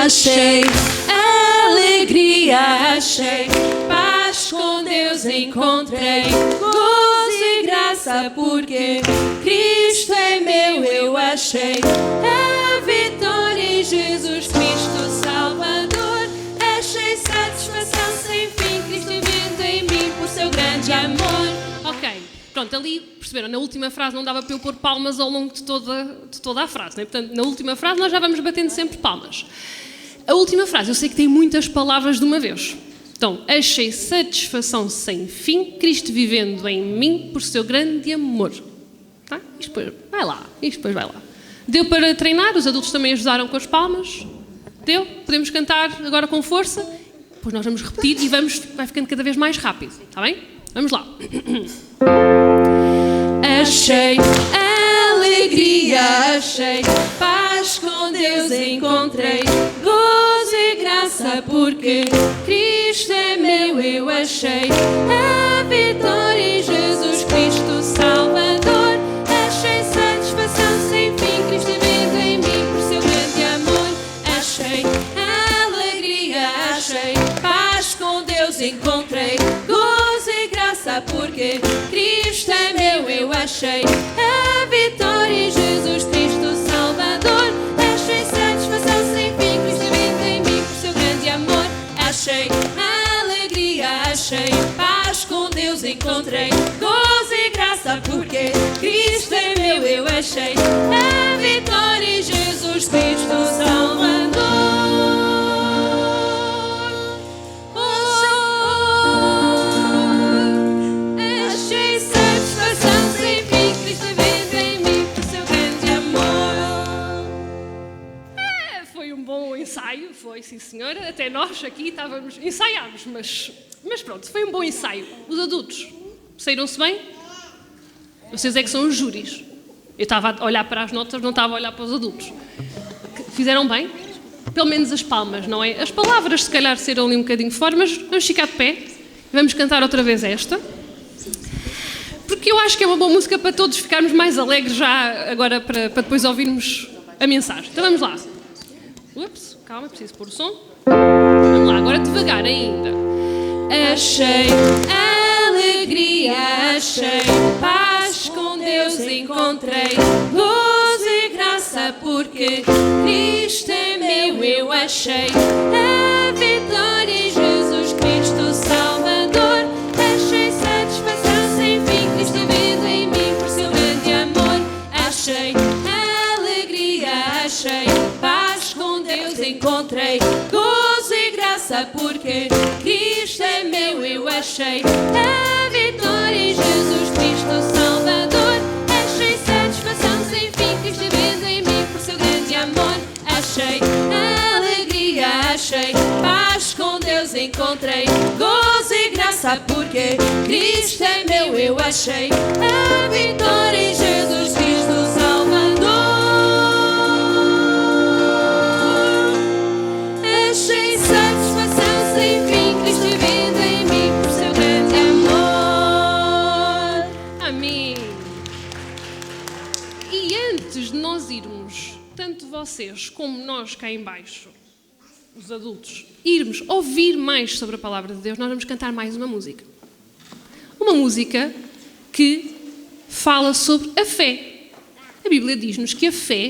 Achei alegria, achei paz com Deus encontrei, gozo e graça porque Cristo é meu, eu achei a vitória em Jesus Cristo Salvador, achei satisfação sem fim, Cristo vivendo em mim por seu grande amor. Ok, pronto, ali, perceberam, na última frase não dava para eu pôr palmas ao longo de toda a frase, né? Portanto, na última frase nós já vamos batendo sempre palmas. A última frase, eu sei que tem muitas palavras de uma vez. Então, achei satisfação sem fim, Cristo vivendo em mim por seu grande amor. Tá? Isto depois vai lá. Deu para treinar, os adultos também ajudaram com as palmas. Deu? Podemos cantar agora com força. Depois nós vamos repetir e vai ficando cada vez mais rápido. Está bem? Vamos lá. Achei alegria, achei paz com Deus encontrei, gozo e graça porque Cristo é meu, eu achei a vitória em Jesus Cristo Salvador, achei satisfação sem fim, Cristo vivendo em mim por seu grande amor, achei alegria, achei paz com Deus encontrei, gozo e graça porque Cristo é meu, eu achei a vitória em Jesus Cristo Salvador, achei satisfação sem fim, Cristo vivendo em mim por seu grande amor, achei alegria, achei paz com Deus encontrei, gozo e graça porque Cristo é meu, eu achei a vitória em Jesus Cristo Salvador. Ensaio, foi, sim senhora, até nós aqui ensaiámos, mas pronto, foi um bom ensaio. Os adultos saíram-se bem? Vocês é que são os júris. Eu estava a olhar para as notas, não estava a olhar para os adultos. Fizeram bem? Pelo menos as palmas, não é? As palavras se calhar saíram ali um bocadinho fora, mas vamos ficar de pé e vamos cantar outra vez esta. Porque eu acho que é uma boa música para todos ficarmos mais alegres já agora para depois ouvirmos a mensagem. Então vamos lá. Ups, calma, preciso pôr o som. Vamos lá, agora devagar ainda. Achei alegria, achei paz com Deus encontrei, gozo e graça porque Cristo é meu, eu achei a vitória em Jesus Cristo Salvador, achei satisfação sem fim, Cristo vivendo em mim por seu grande amor, achei alegria, achei paz com Deus encontrei, gozo e graça porque Cristo é meu, eu achei a vitória em Jesus Cristo Salvador, achei satisfação sem fim, Cristo vivendo em mim por seu grande amor, achei alegria, achei paz com Deus encontrei, gozo e graça porque Cristo é meu, eu achei a vitória em Jesus Cristo Salvador. Achei satisfação sem fim, Cristo vivendo em mim por seu grande amor. Amém. E antes de nós irmos, tanto vocês como nós cá em baixo, os adultos, irmos ouvir mais sobre a palavra de Deus, nós vamos cantar mais uma música. Uma música que fala sobre a fé. A Bíblia diz-nos que a fé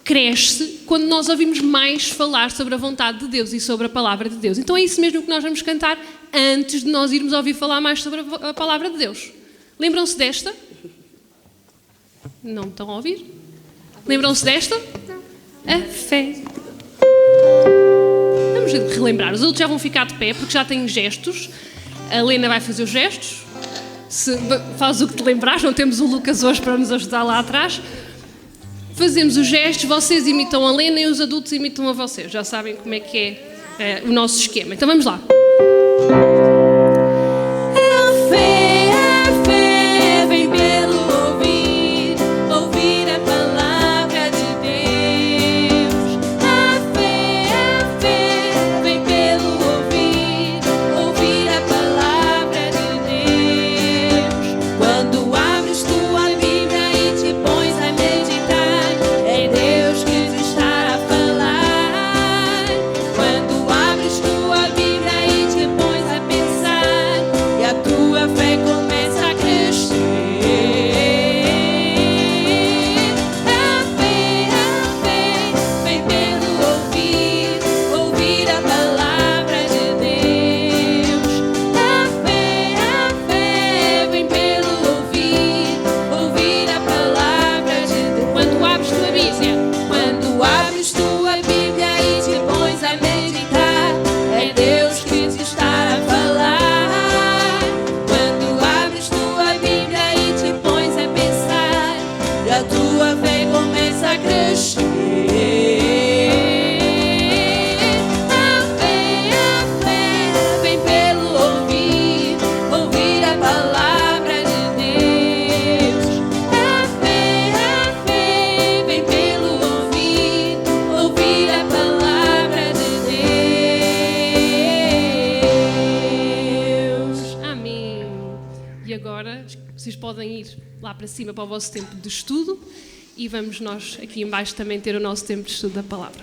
cresce quando nós ouvimos mais falar sobre a vontade de Deus e sobre a palavra de Deus. Então é isso mesmo que nós vamos cantar antes de nós irmos ouvir falar mais sobre a palavra de Deus. Lembram-se desta? Não estão a ouvir? Lembram-se desta? A fé. Vamos relembrar. Os adultos já vão ficar de pé porque já têm gestos. A Helena vai fazer os gestos. Faz o que te lembrares. Não temos o Lucas hoje para nos ajudar lá atrás. Fazemos os gestos, vocês imitam a Helena e os adultos imitam a vocês. Já sabem como é que é o nosso esquema. Então vamos lá. A fé vem pelo ouvir, ouvir a palavra de Deus. A fé vem pelo ouvir, ouvir a palavra de Deus. Quando abres tua Bíblia e te podem ir lá para cima para o vosso tempo de estudo e vamos nós aqui em baixo também ter o nosso tempo de estudo da palavra.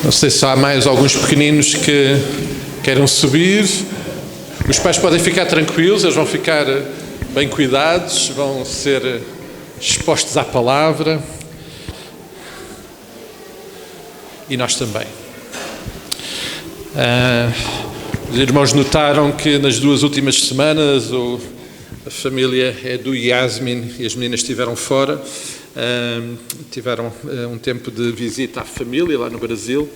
Não sei se há mais alguns pequeninos que queiram subir. Os pais podem ficar tranquilos, eles vão ficar bem cuidados, vão ser expostos à palavra. E nós também. Os irmãos notaram que nas 2 últimas semanas a família Edu e Yasmin e as meninas estiveram fora. Tiveram um tempo de visita à família lá no Brasil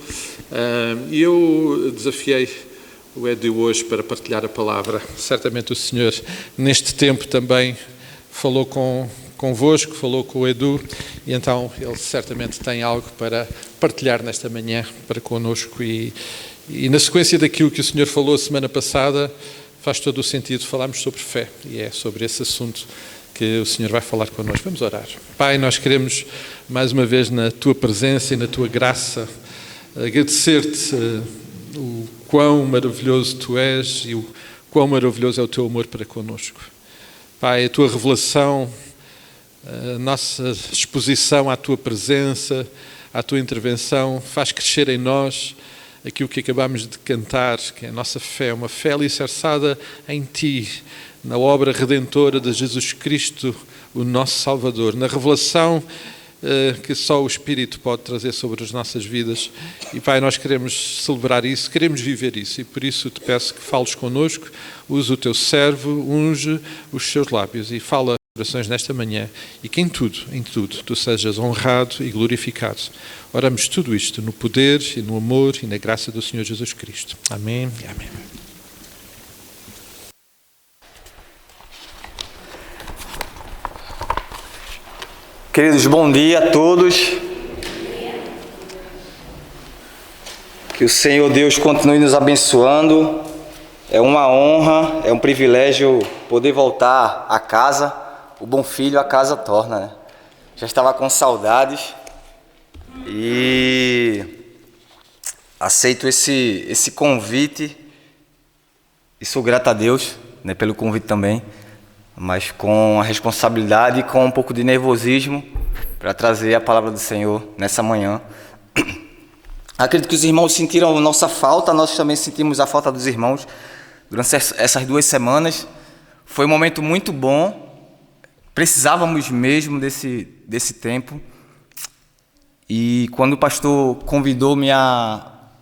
e eu desafiei o Edu hoje para partilhar a palavra. Certamente o Senhor neste tempo também falou convosco, falou com o Edu e então ele certamente tem algo para partilhar nesta manhã para connosco e na sequência daquilo que o Senhor falou a semana passada faz todo o sentido falarmos sobre fé e é sobre esse assunto que o Senhor vai falar connosco. Vamos orar. Pai, nós queremos mais uma vez na Tua presença e na Tua graça agradecer-te o quão maravilhoso Tu és e o quão maravilhoso é o Teu amor para connosco. Pai, a Tua revelação, a nossa exposição à Tua presença, à Tua intervenção faz crescer em nós aquilo que acabamos de cantar, que é a nossa fé, uma fé alicerçada em Ti, na obra redentora de Jesus Cristo, o nosso Salvador, na revelação que só o Espírito pode trazer sobre as nossas vidas. E, Pai, nós queremos celebrar isso, queremos viver isso, e por isso te peço que fales connosco, use o Teu servo, unge os Seus lábios e fala corações nesta manhã, e que em tudo, Tu sejas honrado e glorificado. Oramos tudo isto no poder e no amor e na graça do Senhor Jesus Cristo. Amém e amém. Queridos, bom dia a todos. Que o Senhor Deus continue nos abençoando. É uma honra, é um privilégio poder voltar a casa. O bom filho a casa torna, né? Já estava com saudades e aceito esse convite e sou grato a Deus, né, pelo convite também, mas com a responsabilidade e com um pouco de nervosismo para trazer a palavra do Senhor nessa manhã. Acredito que os irmãos sentiram a nossa falta, nós também sentimos a falta dos irmãos durante essas 2 semanas. Foi um momento muito bom, precisávamos mesmo desse tempo. E quando o pastor convidou-me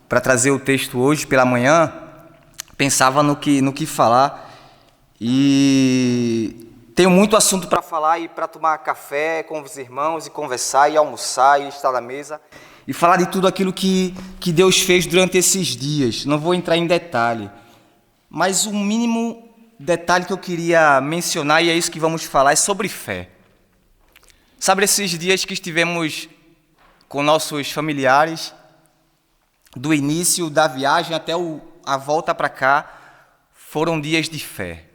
para trazer o texto hoje pela manhã, pensava no que falar. E tenho muito assunto para falar e para tomar café com os irmãos e conversar e almoçar e estar na mesa e falar de tudo aquilo que Deus fez durante esses dias. Não vou entrar em detalhe, mas o mínimo detalhe que eu queria mencionar, e é isso que vamos falar, é sobre fé. Sabe, esses dias que estivemos com nossos familiares, do início da viagem até a volta para cá, foram dias de fé.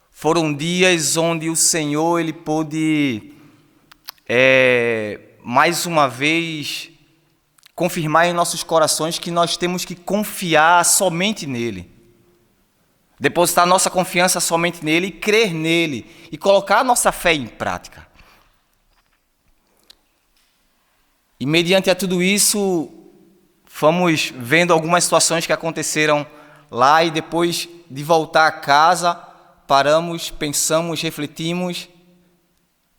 Foram dias onde o Senhor ele pôde, mais uma vez, confirmar em nossos corações que nós temos que confiar somente nele. Depositar nossa confiança somente nele e crer nele e colocar a nossa fé em prática. E mediante a tudo isso, fomos vendo algumas situações que aconteceram lá e depois de voltar a casa, paramos, pensamos, refletimos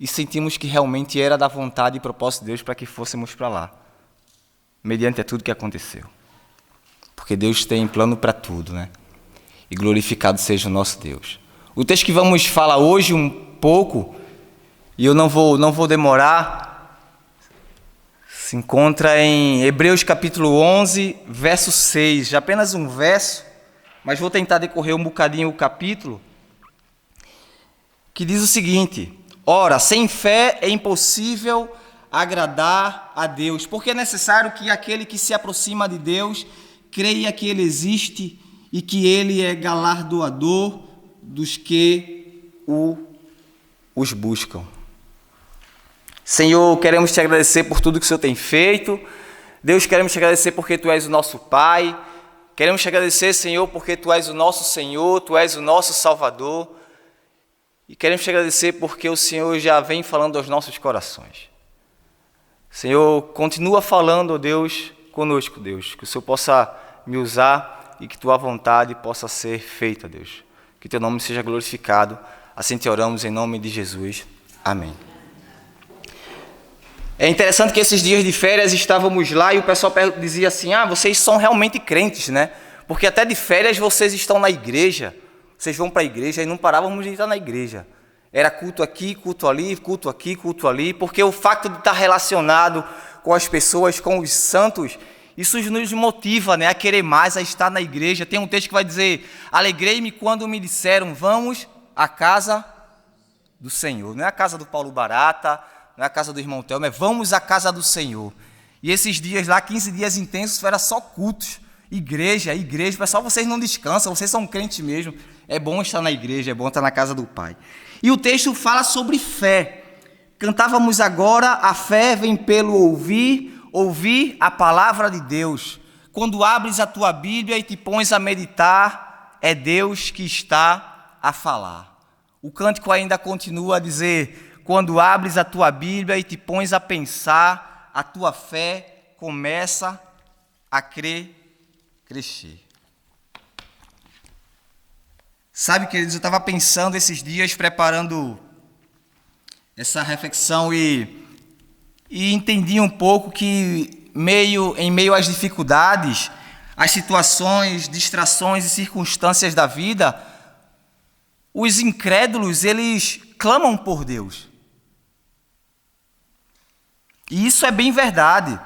e sentimos que realmente era da vontade e propósito de Deus para que fôssemos para lá. Mediante a tudo que aconteceu. Porque Deus tem plano para tudo, né? E glorificado seja o nosso Deus. O texto que vamos falar hoje um pouco, e eu não vou demorar, se encontra em Hebreus capítulo 11, verso 6. Apenas um verso, mas vou tentar decorrer um bocadinho o capítulo, que diz o seguinte: ora, sem fé é impossível agradar a Deus, porque é necessário que aquele que se aproxima de Deus creia que Ele existe e que Ele é galardoador dos que o os buscam. Senhor, queremos te agradecer por tudo que o Senhor tem feito. Deus, queremos te agradecer porque Tu és o nosso Pai. Queremos te agradecer, Senhor, porque Tu és o nosso Senhor, Tu és o nosso Salvador. E queremos te agradecer porque o Senhor já vem falando aos nossos corações. Senhor, continua falando, ó Deus, conosco, Deus. Que o Senhor possa me usar e que Tua vontade possa ser feita, Deus. Que Teu nome seja glorificado. Assim te oramos em nome de Jesus. Amém. É interessante que esses dias de férias estávamos lá e o pessoal dizia assim, vocês são realmente crentes, né? Porque até de férias vocês estão na igreja, vocês vão para a igreja e não parávamos de estar na igreja. Era culto aqui, culto ali, culto aqui, culto ali, porque o fato de estar relacionado com as pessoas, com os santos, isso nos motiva, né, a querer mais, a estar na igreja. Tem um texto que vai dizer, alegrei-me quando me disseram, vamos à casa do Senhor. Não é a casa do Paulo Barata, não é a casa do irmão Telmo, vamos à casa do Senhor. E esses dias lá, 15 dias intensos, era só cultos, igreja, pessoal, vocês não descansam, vocês são crentes mesmo, é bom estar na igreja, é bom estar na casa do Pai. E o texto fala sobre fé. Cantávamos agora, a fé vem pelo ouvir a palavra de Deus. Quando abres a tua Bíblia e te pões a meditar, é Deus que está a falar. O cântico ainda continua a dizer, quando abres a tua Bíblia e te pões a pensar, a tua fé começa a crescer. Sabe, queridos, eu estava pensando esses dias, preparando essa reflexão e entendi um pouco que em meio às dificuldades, às situações, distrações e circunstâncias da vida, os incrédulos, eles clamam por Deus. E isso é bem verdade.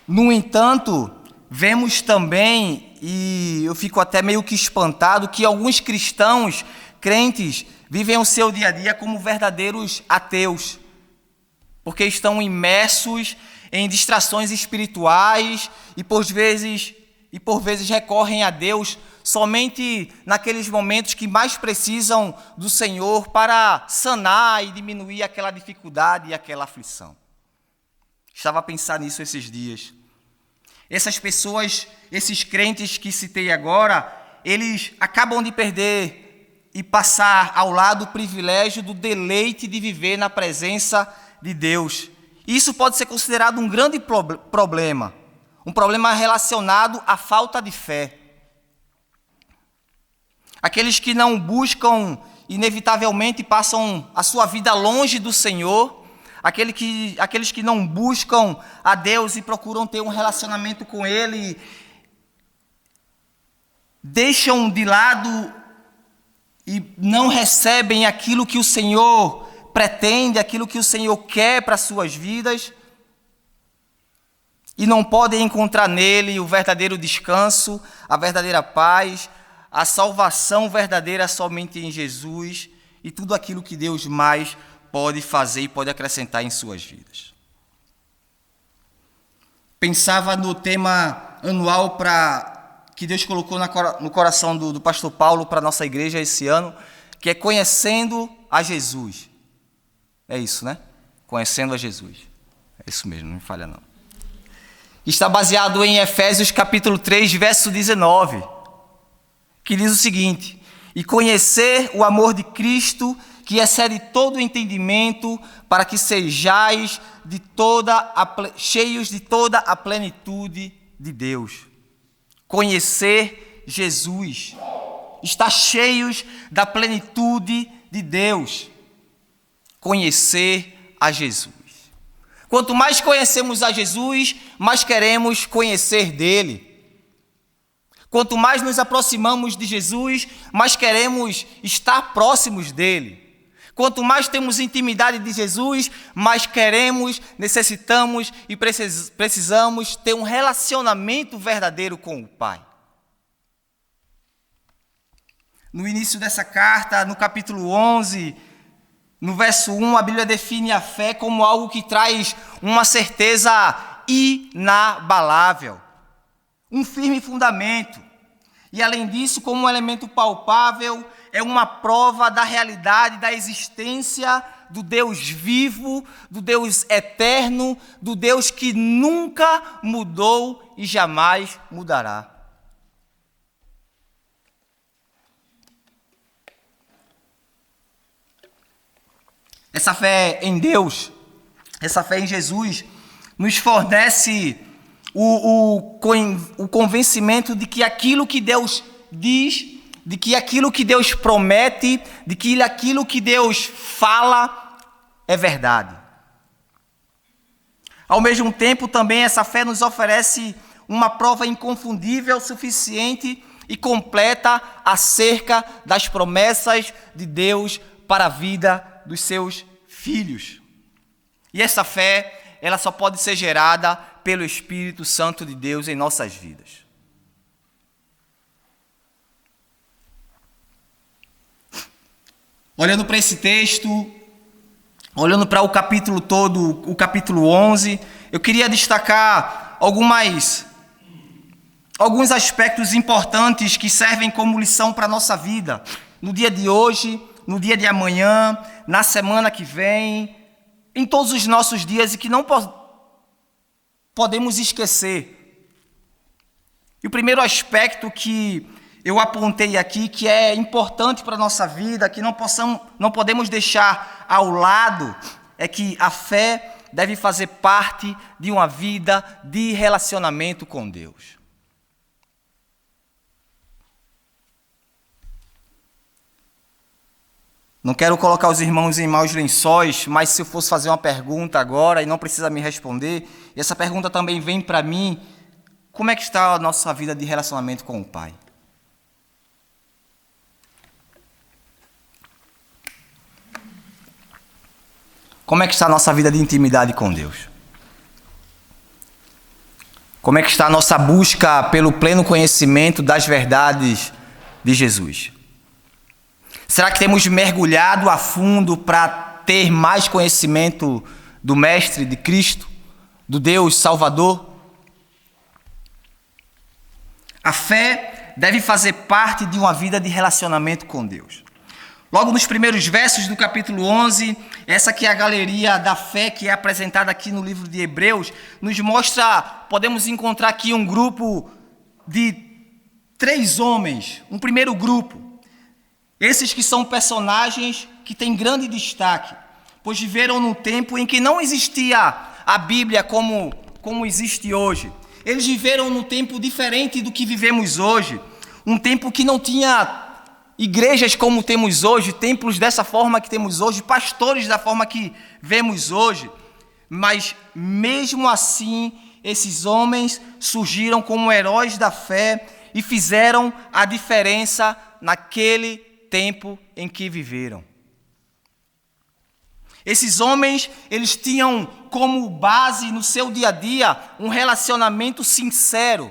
No entanto, vemos também, e eu fico até meio que espantado, que alguns cristãos, crentes, vivem o seu dia a dia como verdadeiros ateus, porque estão imersos em distrações espirituais e por vezes recorrem a Deus somente naqueles momentos que mais precisam do Senhor para sanar e diminuir aquela dificuldade e aquela aflição. Estava a pensar nisso esses dias. Essas pessoas, esses crentes que citei agora, eles acabam de perder e passar ao lado o privilégio do deleite de viver na presença de Deus. Isso pode ser considerado um grande problema, um problema relacionado à falta de fé. Aqueles que não buscam, inevitavelmente passam a sua vida longe do Senhor. Aqueles que não buscam a Deus e procuram ter um relacionamento com Ele, deixam de lado e não recebem aquilo que o Senhor pretende, aquilo que o Senhor quer para as suas vidas, e não podem encontrar nele o verdadeiro descanso, a verdadeira paz, a salvação verdadeira somente em Jesus e tudo aquilo que Deus mais pode fazer e pode acrescentar em suas vidas. Pensava no tema anual que Deus colocou no coração do pastor Paulo para a nossa igreja esse ano, que é Conhecendo a Jesus. É isso, né? Conhecendo a Jesus. É isso mesmo, não me falha não. Está baseado em Efésios capítulo 3, verso 19, que diz o seguinte: e conhecer o amor de Cristo, que excede todo entendimento, para que sejais cheios de toda a plenitude de Deus. Conhecer Jesus, estar cheios da plenitude de Deus. Conhecer a Jesus. Quanto mais conhecemos a Jesus, mais queremos conhecer dele. Quanto mais nos aproximamos de Jesus, mais queremos estar próximos dele. Quanto mais temos intimidade de Jesus, mais queremos, necessitamos e precisamos ter um relacionamento verdadeiro com o Pai. No início dessa carta, no capítulo 11, no verso 1, a Bíblia define a fé como algo que traz uma certeza inabalável, um firme fundamento. E além disso, como um elemento palpável é uma prova da realidade, da existência do Deus vivo, do Deus eterno, do Deus que nunca mudou e jamais mudará. Essa fé em Deus, essa fé em Jesus, nos fornece o convencimento de que aquilo que Deus diz, de que aquilo que Deus promete, de que aquilo que Deus fala é verdade. Ao mesmo tempo, também essa fé nos oferece uma prova inconfundível, suficiente e completa acerca das promessas de Deus para a vida dos seus filhos. E essa fé, ela só pode ser gerada pelo Espírito Santo de Deus em nossas vidas. Olhando para esse texto, olhando para o capítulo todo, o capítulo 11, eu queria destacar alguns aspectos importantes que servem como lição para a nossa vida, no dia de hoje, no dia de amanhã, na semana que vem, em todos os nossos dias e que não podemos esquecer. E o primeiro aspecto que eu apontei aqui, que é importante para a nossa vida, que não podemos deixar ao lado, é que a fé deve fazer parte de uma vida de relacionamento com Deus. Não quero colocar os irmãos em maus lençóis, mas se eu fosse fazer uma pergunta agora e não precisa me responder, e essa pergunta também vem para mim, como é que está a nossa vida de relacionamento com o Pai? Como é que está a nossa vida de intimidade com Deus? Como é que está a nossa busca pelo pleno conhecimento das verdades de Jesus? Será que temos mergulhado a fundo para ter mais conhecimento do Mestre, de Cristo, do Deus Salvador? A fé deve fazer parte de uma vida de relacionamento com Deus. Logo nos primeiros versos do capítulo 11, essa que é a galeria da fé que é apresentada aqui no livro de Hebreus, nos mostra, podemos encontrar aqui um grupo de 3 homens, um primeiro grupo. Esses que são personagens que têm grande destaque, pois viveram num tempo em que não existia a Bíblia como existe hoje. Eles viveram num tempo diferente do que vivemos hoje, um tempo que não tinha igrejas como temos hoje, templos dessa forma que temos hoje, pastores da forma que vemos hoje. Mas mesmo assim, esses homens surgiram como heróis da fé e fizeram a diferença naquele tempo em que viveram. Esses homens, eles tinham como base no seu dia a dia um relacionamento sincero.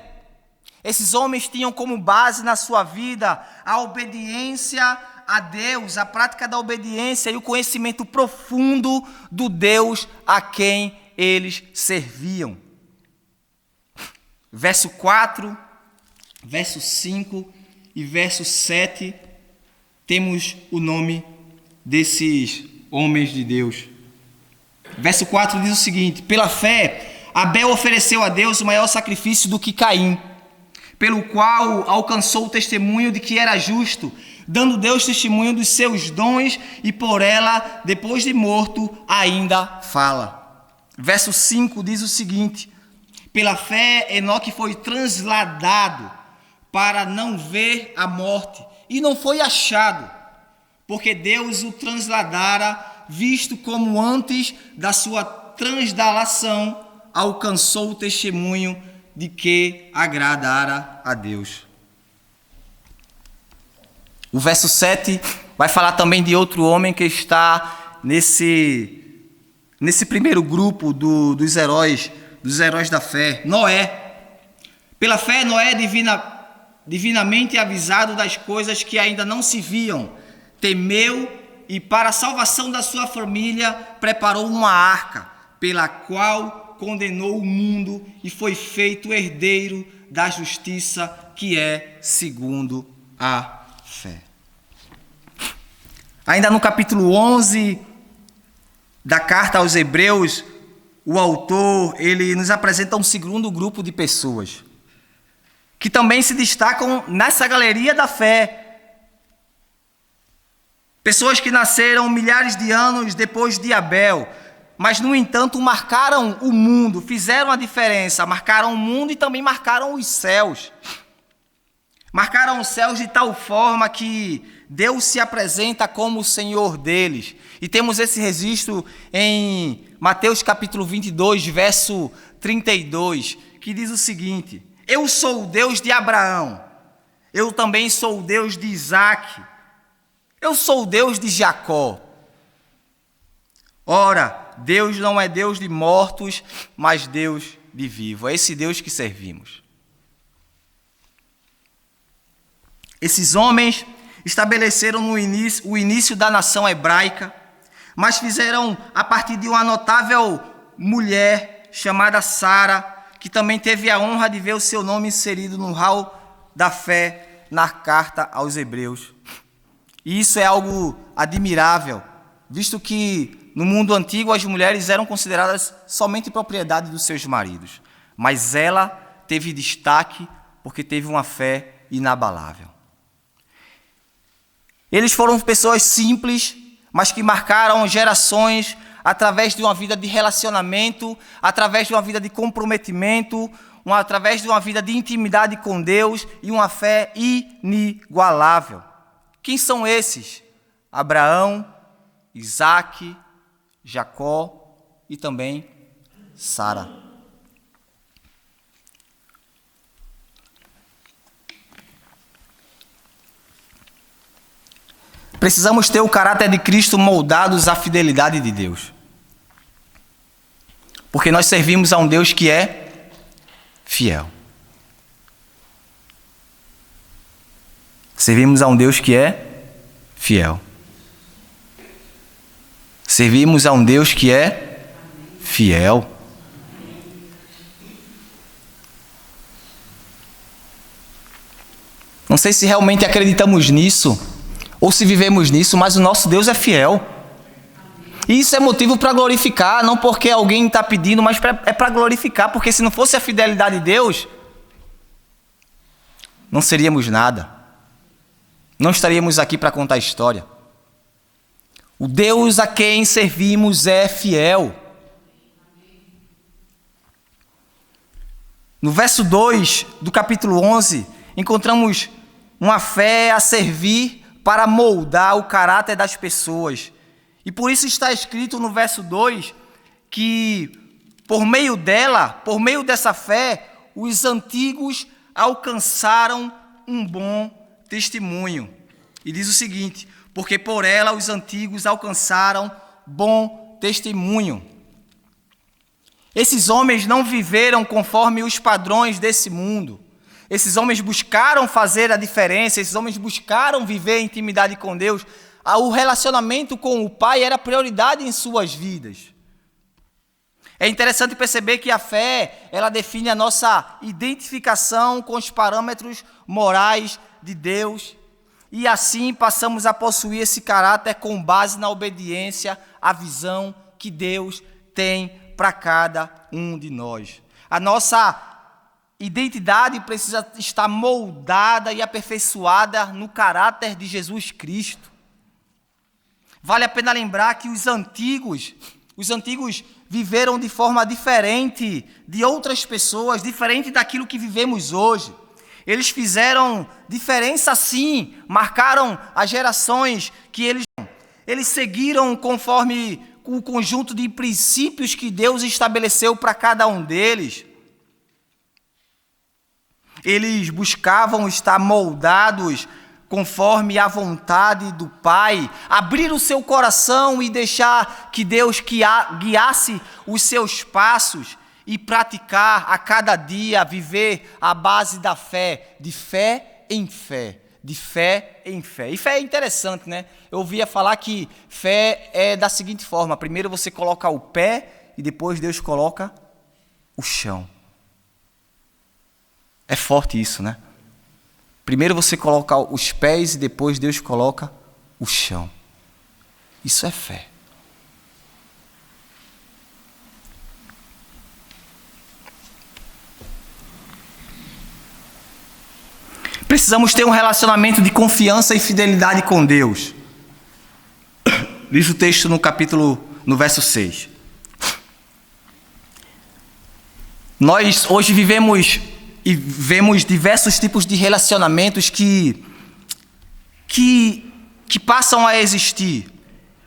Esses homens tinham como base na sua vida a obediência a Deus, a prática da obediência e o conhecimento profundo do Deus a quem eles serviam. Verso 4, verso 5 e verso 7, temos o nome desses homens de Deus. Verso 4 diz o seguinte: pela fé, Abel ofereceu a Deus o maior sacrifício do que Caim, pelo qual alcançou o testemunho de que era justo, dando Deus testemunho dos seus dons, e por ela, depois de morto, ainda fala. Verso 5 diz o seguinte: pela fé, Enoque foi transladado para não ver a morte, e não foi achado, porque Deus o transladara, visto como antes da sua transladação alcançou o testemunho de que agradara a Deus. O verso 7 vai falar também de outro homem que está nesse primeiro grupo dos heróis da fé, Noé. Pela fé, Noé, divinamente avisado das coisas que ainda não se viam, temeu e para a salvação da sua família preparou uma arca, pela qual condenou o mundo e foi feito herdeiro da justiça que é segundo a fé. Ainda no capítulo 11 da carta aos Hebreus, o autor, ele nos apresenta um segundo grupo de pessoas que também se destacam nessa galeria da fé. Pessoas que nasceram milhares de anos depois de Abel, mas, no entanto, marcaram o mundo, fizeram a diferença, marcaram o mundo e também marcaram os céus. Marcaram os céus de tal forma que Deus se apresenta como o Senhor deles. E temos esse registro em Mateus capítulo 22, verso 32, que diz o seguinte: eu sou o Deus de Abraão, eu também sou o Deus de Isaque, eu sou o Deus de Jacó. Ora, Deus não é Deus de mortos, mas Deus de vivos. É esse Deus que servimos. Esses homens estabeleceram o início da nação hebraica, mas fizeram a partir de uma notável mulher chamada Sara, que também teve a honra de ver o seu nome inserido no hall da fé na carta aos Hebreus. E isso é algo admirável, visto que no mundo antigo as mulheres eram consideradas somente propriedade dos seus maridos, mas ela teve destaque porque teve uma fé inabalável. Eles foram pessoas simples, mas que marcaram gerações através de uma vida de relacionamento, através de uma vida de comprometimento, através de uma vida de intimidade com Deus e uma fé inigualável. Quem são esses? Abraão, Isaque, Jacó e também Sara. Precisamos ter o caráter de Cristo moldados à fidelidade de Deus. Porque nós servimos a um Deus que é fiel. Servimos a um Deus que é fiel. Servimos a um Deus que é fiel. Não sei se realmente acreditamos nisso, ou se vivemos nisso, mas o nosso Deus é fiel. E isso é motivo para glorificar, não porque alguém está pedindo, mas é para glorificar, porque se não fosse a fidelidade de Deus, não seríamos nada. Não estaríamos aqui para contar a história. O Deus a quem servimos é fiel. No verso 2 do capítulo 11, encontramos uma fé a servir para moldar o caráter das pessoas. E por isso está escrito no verso 2 que por meio dela, por meio dessa fé, os antigos alcançaram um bom testemunho. E diz o seguinte: porque por ela os antigos alcançaram bom testemunho. Esses homens não viveram conforme os padrões desse mundo. Esses homens buscaram fazer a diferença, esses homens buscaram viver em intimidade com Deus. O relacionamento com o Pai era prioridade em suas vidas. É interessante perceber que a fé, ela define a nossa identificação com os parâmetros morais de Deus. E assim passamos a possuir esse caráter com base na obediência à visão que Deus tem para cada um de nós. A nossa identidade precisa estar moldada e aperfeiçoada no caráter de Jesus Cristo. Vale a pena lembrar que os antigos viveram de forma diferente de outras pessoas, diferente daquilo que vivemos hoje. Eles fizeram diferença sim, marcaram as gerações que eles seguiram conforme o conjunto de princípios que Deus estabeleceu para cada um deles. Eles buscavam estar moldados conforme a vontade do Pai, abrir o seu coração e deixar que Deus guiasse os seus passos e praticar a cada dia, viver a base da fé, de fé em fé, de fé em fé. E fé é interessante, né? Eu ouvia falar que fé é da seguinte forma: primeiro você coloca o pé e depois Deus coloca o chão. É forte isso, né? Primeiro você coloca os pés e depois Deus coloca o chão. Isso é fé. Precisamos ter um relacionamento de confiança e fidelidade com Deus. Diz o texto no verso 6. Nós hoje vivemos e vemos diversos tipos de relacionamentos que passam a existir.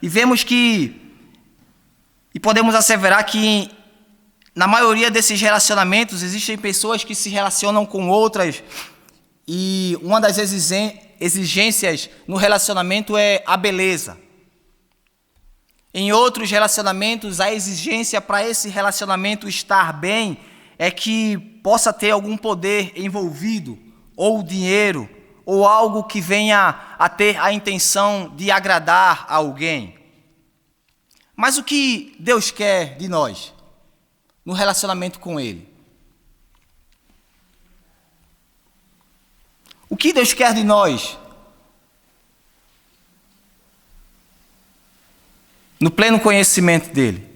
E vemos e podemos asseverar que na maioria desses relacionamentos existem pessoas que se relacionam com outras. E uma das exigências no relacionamento é a beleza. Em outros relacionamentos, a exigência para esse relacionamento estar bem é que possa ter algum poder envolvido, ou dinheiro, ou algo que venha a ter a intenção de agradar a alguém. Mas o que Deus quer de nós no relacionamento com Ele? O que Deus quer de nós? No pleno conhecimento dEle.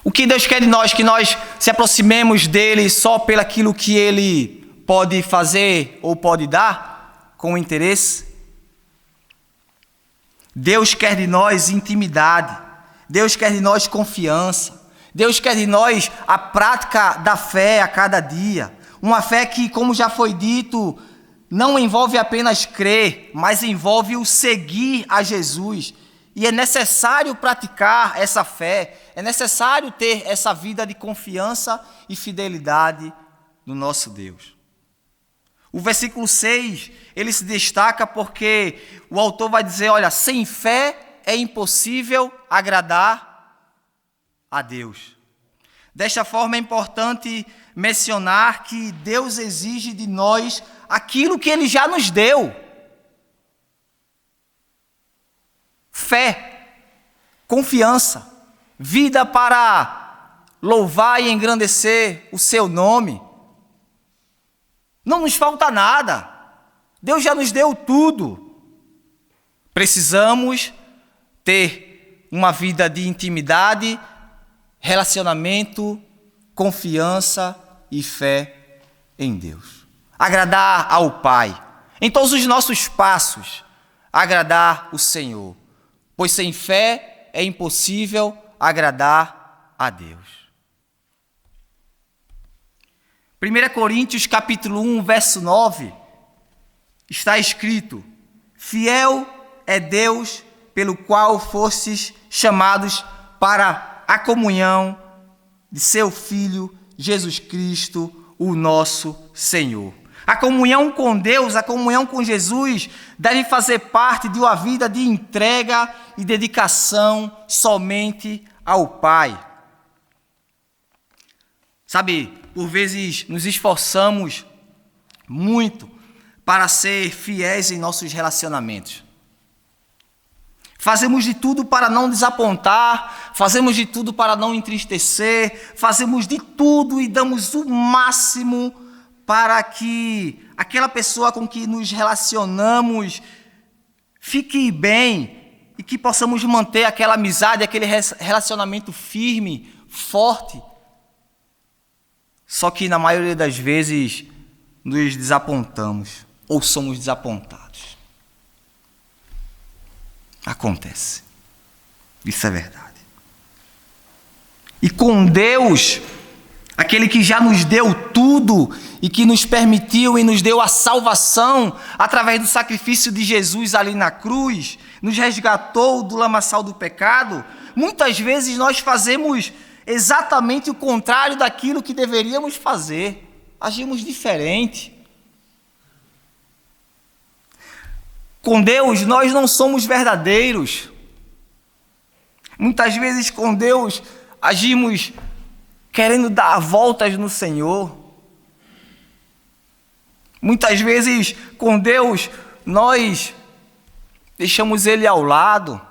O que Deus quer de nós? Que nós se aproximemos dEle só pelo aquilo que Ele pode fazer ou pode dar, com interesse? Deus quer de nós intimidade. Deus quer de nós confiança. Deus quer de nós a prática da fé a cada dia. Uma fé que, como já foi dito, não envolve apenas crer, mas envolve o seguir a Jesus. E é necessário praticar essa fé, é necessário ter essa vida de confiança e fidelidade no nosso Deus. O versículo 6, ele se destaca porque o autor vai dizer, olha, sem fé é impossível agradar a Deus. Desta forma é importante mencionar que Deus exige de nós aquilo que Ele já nos deu. Fé, confiança, vida para louvar e engrandecer o Seu nome. Não nos falta nada. Deus já nos deu tudo. Precisamos ter uma vida de intimidade, relacionamento, confiança e fé em Deus. Agradar ao Pai. Em todos os nossos passos, agradar o Senhor. Pois sem fé é impossível agradar a Deus. 1 Coríntios capítulo 1, verso 9, está escrito: fiel é Deus pelo qual fostes chamados para a comunhão de seu Filho Jesus Cristo, o nosso Senhor. A comunhão com Deus, a comunhão com Jesus, deve fazer parte de uma vida de entrega e dedicação somente ao Pai. Sabe, por vezes nos esforçamos muito para ser fiéis em nossos relacionamentos. Fazemos de tudo para não desapontar, fazemos de tudo para não entristecer, fazemos de tudo e damos o máximo para que aquela pessoa com que nos relacionamos fique bem e que possamos manter aquela amizade, aquele relacionamento firme, forte. Só que na maioria das vezes nos desapontamos ou somos desapontados. Acontece. Isso é verdade. E com Deus, aquele que já nos deu tudo e que nos permitiu e nos deu a salvação através do sacrifício de Jesus ali na cruz, nos resgatou do lamaçal do pecado, muitas vezes nós fazemos exatamente o contrário daquilo que deveríamos fazer. Agimos diferente. Com Deus, nós não somos verdadeiros. Muitas vezes com Deus, agimos querendo dar voltas no Senhor. Muitas vezes com Deus, nós deixamos Ele ao lado.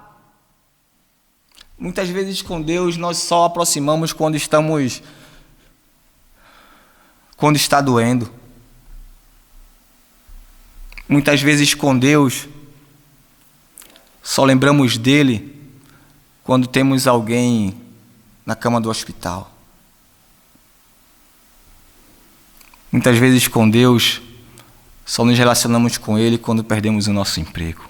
Muitas vezes com Deus, nós só aproximamos quando está doendo. Muitas vezes com Deus, Só lembramos dele quando temos alguém na cama do hospital. Muitas vezes com Deus, só nos relacionamos com Ele quando perdemos o nosso emprego,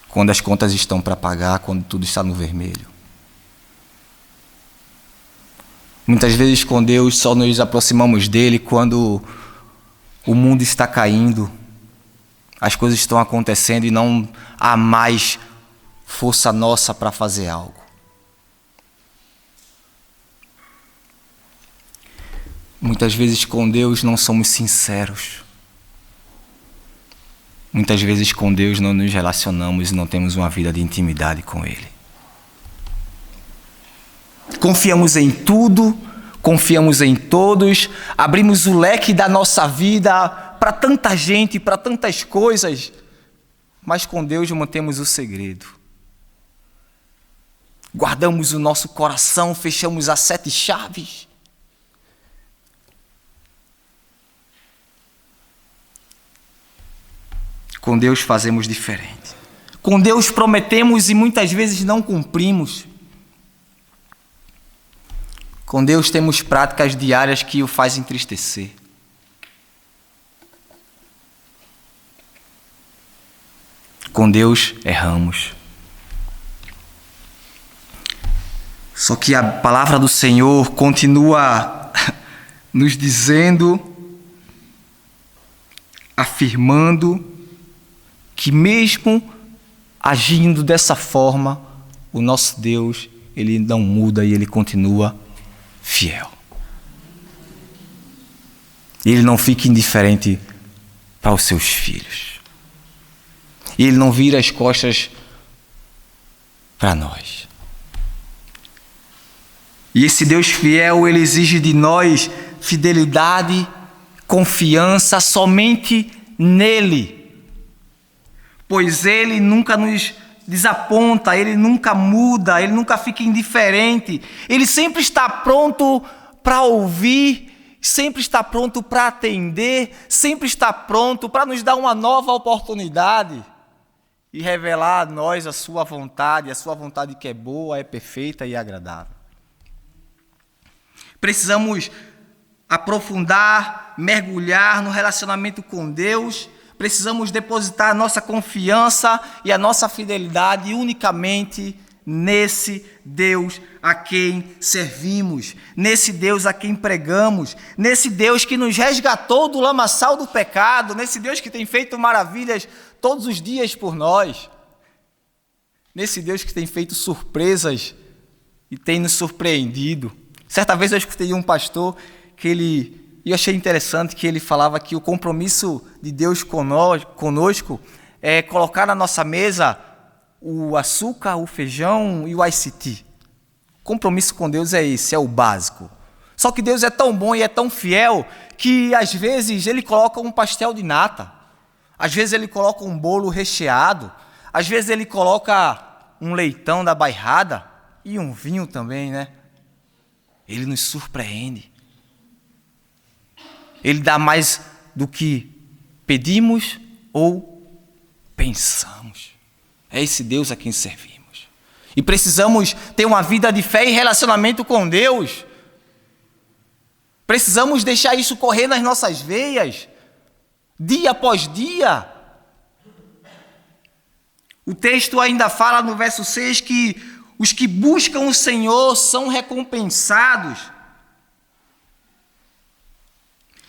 quando as contas estão para pagar, quando tudo está no vermelho. Muitas vezes com Deus só nos aproximamos dele quando o mundo está caindo, as coisas estão acontecendo e não há mais força nossa para fazer algo. Muitas vezes com Deus não somos sinceros. Muitas vezes com Deus não nos relacionamos e não temos uma vida de intimidade com Ele. Confiamos em tudo, confiamos em todos, abrimos o leque da nossa vida para tanta gente, para tantas coisas, mas com Deus mantemos o segredo. Guardamos o nosso coração, fechamos as 7 chaves. Com Deus fazemos diferente. Com Deus prometemos e muitas vezes não cumprimos. Com Deus temos práticas diárias que o faz entristecer. Com Deus erramos. Só que a palavra do Senhor continua nos dizendo, afirmando, que mesmo agindo dessa forma, o nosso Deus, Ele não muda e Ele continua fiel. Ele não fica indiferente para os seus filhos. Ele não vira as costas para nós. E esse Deus fiel, Ele exige de nós fidelidade, confiança somente nele. Pois Ele nunca nos desaponta, Ele nunca muda, Ele nunca fica indiferente. Ele sempre está pronto para ouvir, sempre está pronto para atender, sempre está pronto para nos dar uma nova oportunidade e revelar a nós a sua vontade que é boa, é perfeita e agradável. Precisamos aprofundar, mergulhar no relacionamento com Deus. Precisamos depositar a nossa confiança e a nossa fidelidade unicamente nesse Deus a quem servimos, nesse Deus a quem pregamos, nesse Deus que nos resgatou do lamaçal do pecado, nesse Deus que tem feito maravilhas todos os dias por nós, nesse Deus que tem feito surpresas e tem nos surpreendido. Certa vez eu escutei um pastor e eu achei interessante que ele falava que o compromisso de Deus conosco é colocar na nossa mesa o açúcar, o feijão e o ICT. O compromisso com Deus é esse, é o básico. Só que Deus é tão bom e é tão fiel que às vezes Ele coloca um pastel de nata, às vezes Ele coloca um bolo recheado, às vezes Ele coloca um leitão da bairrada e um vinho também, né? Ele nos surpreende. Ele dá mais do que pedimos ou pensamos. É esse Deus a quem servimos. E precisamos ter uma vida de fé e relacionamento com Deus. Precisamos deixar isso correr nas nossas veias, dia após dia. O texto ainda fala no verso 6 que os que buscam o Senhor são recompensados.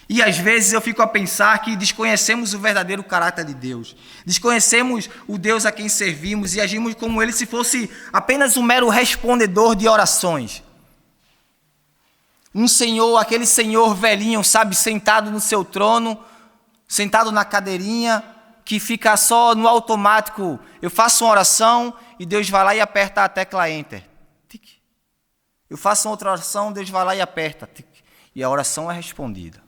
E às vezes eu fico a pensar que desconhecemos o verdadeiro caráter de Deus. Desconhecemos o Deus a quem servimos e agimos como Ele se fosse apenas um mero respondedor de orações. Um Senhor, aquele Senhor velhinho, sabe, sentado no seu trono, sentado na cadeirinha, que fica só no automático. Eu faço uma oração e Deus vai lá e aperta a tecla Enter. Eu faço outra oração, Deus vai lá e aperta. E a oração é respondida.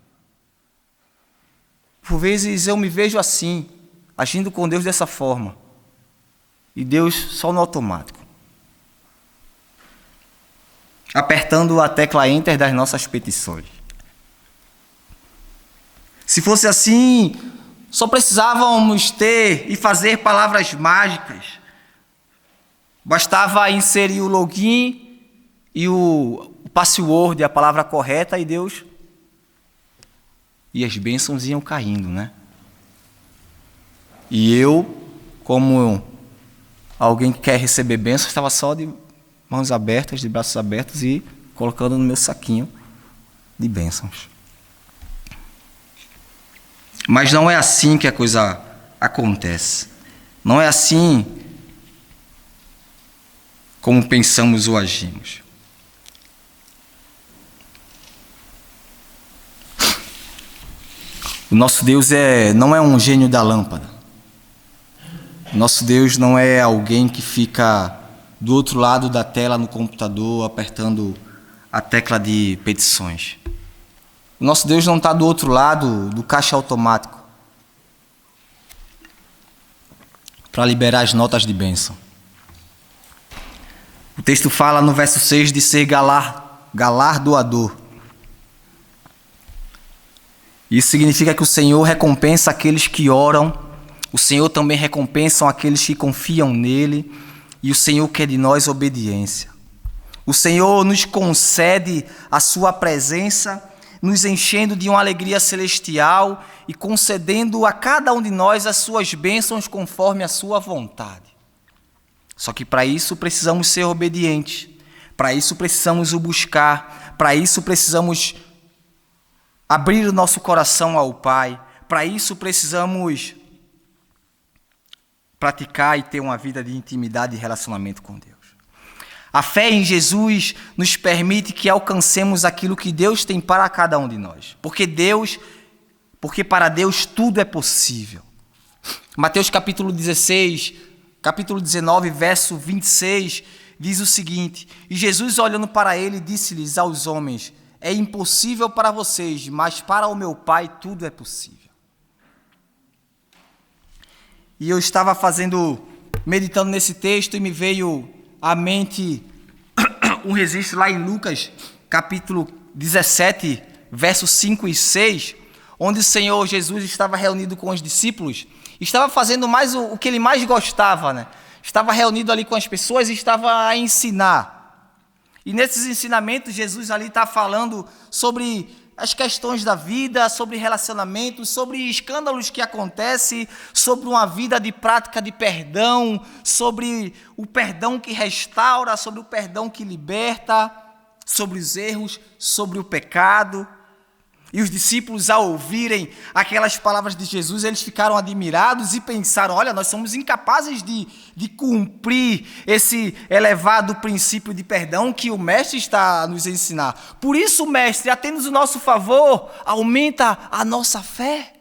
Por vezes eu me vejo assim, agindo com Deus dessa forma. E Deus só no automático. Apertando a tecla Enter das nossas petições. Se fosse assim, Só precisávamos ter e fazer palavras mágicas. Bastava inserir o login e o password, a palavra correta, e Deus... E as bênçãos iam caindo, né? E eu, como alguém que quer receber bênçãos, estava só de mãos abertas, de braços abertos e colocando no meu saquinho de bênçãos. Mas não é assim que a coisa acontece. Não é assim como pensamos ou agimos. O nosso Deus não é um gênio da lâmpada. O nosso Deus não é alguém que fica do outro lado da tela no computador apertando a tecla de petições. O nosso Deus não está do outro lado do caixa automático para liberar as notas de bênção. O texto fala no verso 6 de ser galardoador. Isso significa que o Senhor recompensa aqueles que oram, o Senhor também recompensa aqueles que confiam nele, e o Senhor quer de nós obediência. O Senhor nos concede a sua presença, nos enchendo de uma alegria celestial e concedendo a cada um de nós as suas bênçãos conforme a sua vontade. Só que para isso precisamos ser obedientes, para isso precisamos o buscar, para isso precisamos abrir o nosso coração ao Pai. Para isso precisamos praticar e ter uma vida de intimidade e relacionamento com Deus. A fé em Jesus nos permite que alcancemos aquilo que Deus tem para cada um de nós. Porque para Deus tudo é possível. Mateus capítulo 19, verso 26, diz o seguinte: E Jesus, olhando para ele, disse-lhes aos homens: É impossível para vocês, mas para o meu Pai tudo é possível. E eu estava meditando nesse texto e me veio à mente um registro lá em Lucas, capítulo 17, versos 5 e 6, onde o Senhor Jesus estava reunido com os discípulos, estava fazendo mais o que ele mais gostava, né? Estava reunido ali com as pessoas e estava a ensinar. E nesses ensinamentos, Jesus ali está falando sobre as questões da vida, sobre relacionamentos, sobre escândalos que acontecem, sobre uma vida de prática de perdão, sobre o perdão que restaura, sobre o perdão que liberta, sobre os erros, sobre o pecado. E os discípulos, ao ouvirem aquelas palavras de Jesus, eles ficaram admirados e pensaram: olha, nós somos incapazes de cumprir esse elevado princípio de perdão que o Mestre está a nos ensinar. Por isso, Mestre, atende o nosso favor, aumenta a nossa fé.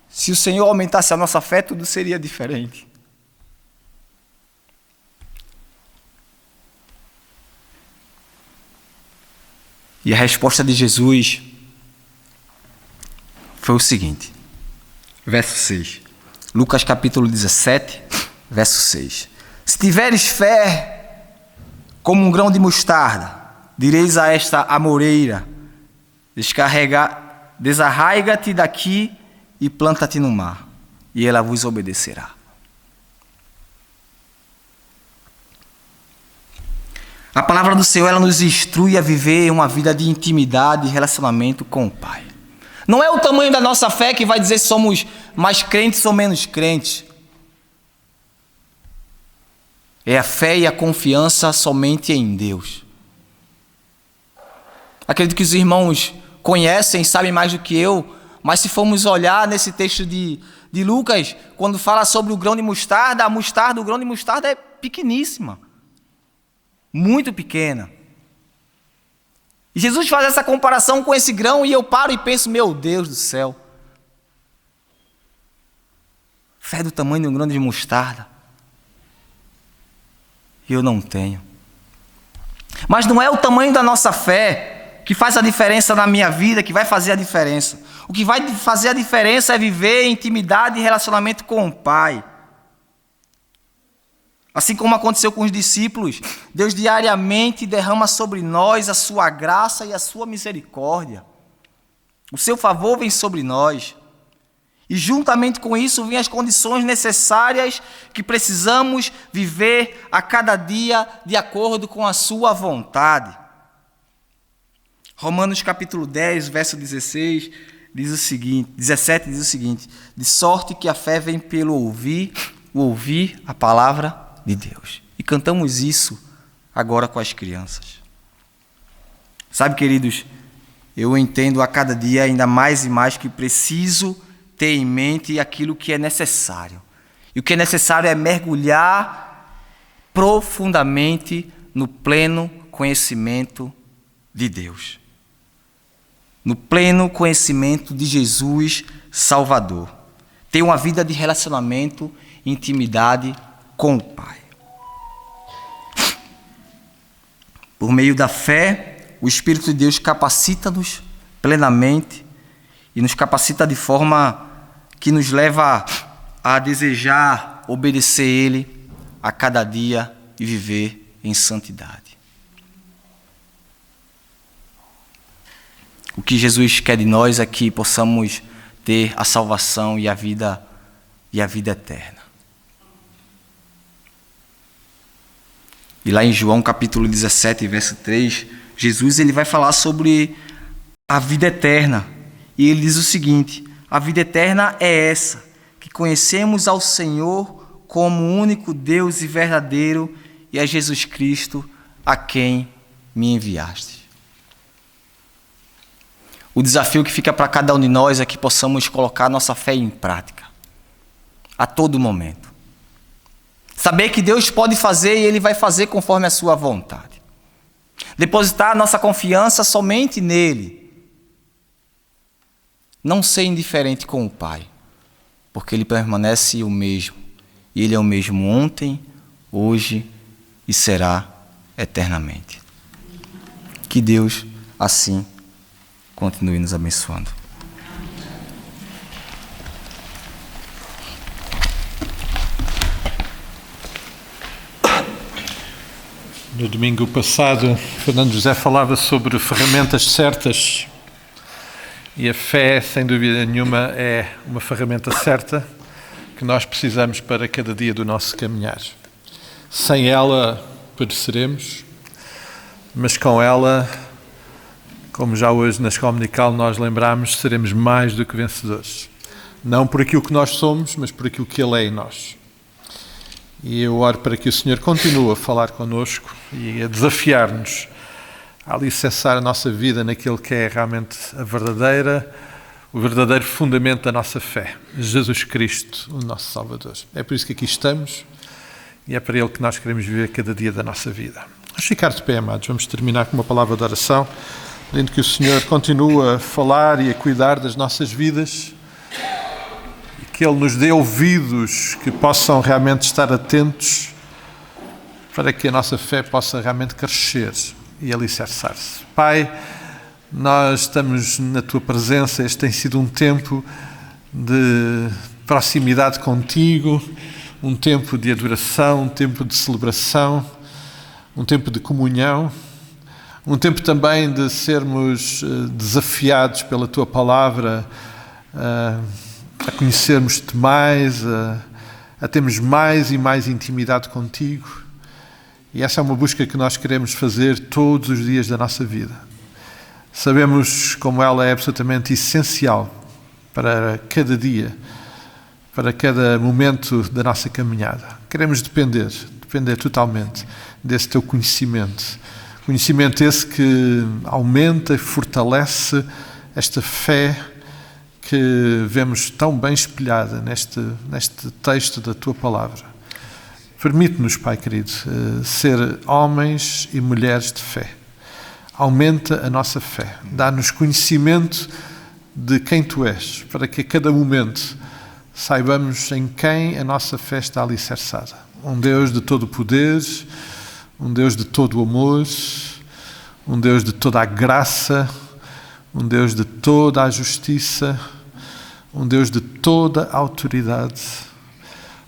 Se o Senhor aumentasse a nossa fé, tudo seria diferente. E a resposta de Jesus foi o seguinte, verso 6. Lucas capítulo 17, verso 6. Se tiveres fé como um grão de mostarda, direis a esta amoreira: desarraiga-te daqui e planta-te no mar, e ela vos obedecerá. A palavra do Senhor, ela nos instrui a viver uma vida de intimidade e relacionamento com o Pai. Não é o tamanho da nossa fé que vai dizer se somos mais crentes ou menos crentes. É a fé e a confiança somente em Deus. Acredito que os irmãos conhecem, sabem mais do que eu, mas se formos olhar nesse texto de Lucas, quando fala sobre o grão de mostarda, o grão de mostarda é pequeníssima. Muito pequena. E Jesus faz essa comparação com esse grão e eu paro e penso: meu Deus do céu, fé do tamanho de um grão de mostarda, e eu não tenho. Mas não é o tamanho da nossa fé que faz a diferença na minha vida, que vai fazer a diferença. O que vai fazer a diferença é viver em intimidade e relacionamento com o Pai. Assim como aconteceu com os discípulos, Deus diariamente derrama sobre nós a sua graça e a sua misericórdia. O seu favor vem sobre nós. E juntamente com isso vêm as condições necessárias que precisamos viver a cada dia de acordo com a sua vontade. Romanos capítulo 10, verso 16, diz o seguinte, 17 diz o seguinte: de sorte que a fé vem pelo ouvir a palavra de Deus. E cantamos isso agora com as crianças. Sabe, queridos, eu entendo a cada dia ainda mais e mais que preciso ter em mente aquilo que é necessário. E o que é necessário é mergulhar profundamente no pleno conhecimento de Deus. No pleno conhecimento de Jesus Salvador. Ter uma vida de relacionamento e intimidade com o Pai. Por meio da fé, o Espírito de Deus capacita-nos plenamente e nos capacita de forma que nos leva a desejar obedecer Ele a cada dia e viver em santidade. O que Jesus quer de nós é que possamos ter a salvação e a vida eterna. E lá em João capítulo 17, verso 3, Jesus ele vai falar sobre a vida eterna. E ele diz o seguinte: a vida eterna é essa, que conhecemos ao Senhor como o único Deus e verdadeiro e a Jesus Cristo a quem me enviaste. O desafio que fica para cada um de nós é que possamos colocar nossa fé em prática, a todo momento. Saber que Deus pode fazer e Ele vai fazer conforme a sua vontade. Depositar nossa confiança somente nele. Não ser indiferente com o Pai, porque Ele permanece o mesmo. E Ele é o mesmo ontem, hoje e será eternamente. Que Deus assim continue nos abençoando. No domingo passado, Fernando José falava sobre ferramentas certas e a fé, sem dúvida nenhuma, é uma ferramenta certa que nós precisamos para cada dia do nosso caminhar. Sem ela, pereceremos, mas com ela, como já hoje na Escola Dominical nós lembramos, seremos mais do que vencedores. Não por aquilo que nós somos, mas por aquilo que Ele é em nós. E eu oro para que o Senhor continue a falar connosco e a desafiar-nos a alicerçar a nossa vida naquilo que é realmente o verdadeiro fundamento da nossa fé, Jesus Cristo, o nosso Salvador. É por isso que aqui estamos e é para Ele que nós queremos viver cada dia da nossa vida. Vamos ficar de pé, amados, vamos terminar com uma palavra de oração, pedindo que o Senhor continue a falar e a cuidar das nossas vidas, que Ele nos dê ouvidos que possam realmente estar atentos para que a nossa fé possa realmente crescer e alicerçar-se. Pai, nós estamos na Tua presença, este tem sido um tempo de proximidade contigo, um tempo de adoração, um tempo de celebração, um tempo de comunhão, um tempo também de sermos desafiados pela Tua palavra, a conhecermos-te mais, a termos mais e mais intimidade contigo. E essa é uma busca que nós queremos fazer todos os dias da nossa vida. Sabemos como ela é absolutamente essencial para cada dia, para cada momento da nossa caminhada. Queremos depender totalmente desse Teu conhecimento. Conhecimento esse que aumenta e fortalece esta fé que vemos tão bem espelhada neste texto da Tua palavra. Permite-nos, Pai querido, ser homens e mulheres de fé. Aumenta a nossa fé. Dá-nos conhecimento de quem Tu és, para que a cada momento saibamos em quem a nossa fé está alicerçada. Um Deus de todo o poder, um Deus de todo o amor, um Deus de toda a graça, um Deus de toda a justiça, um Deus de toda a autoridade,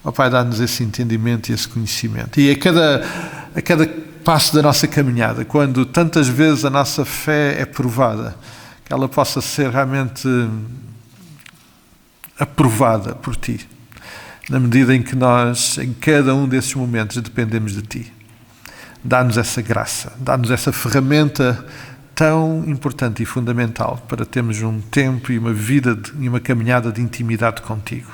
Ó Pai, dá-nos esse entendimento e esse conhecimento. E a cada passo da nossa caminhada, quando tantas vezes a nossa fé é provada, que ela possa ser realmente aprovada por Ti, na medida em que nós, em cada um desses momentos, dependemos de Ti. Dá-nos essa graça, dá-nos essa ferramenta tão importante e fundamental para termos um tempo e uma vida e uma caminhada de intimidade contigo.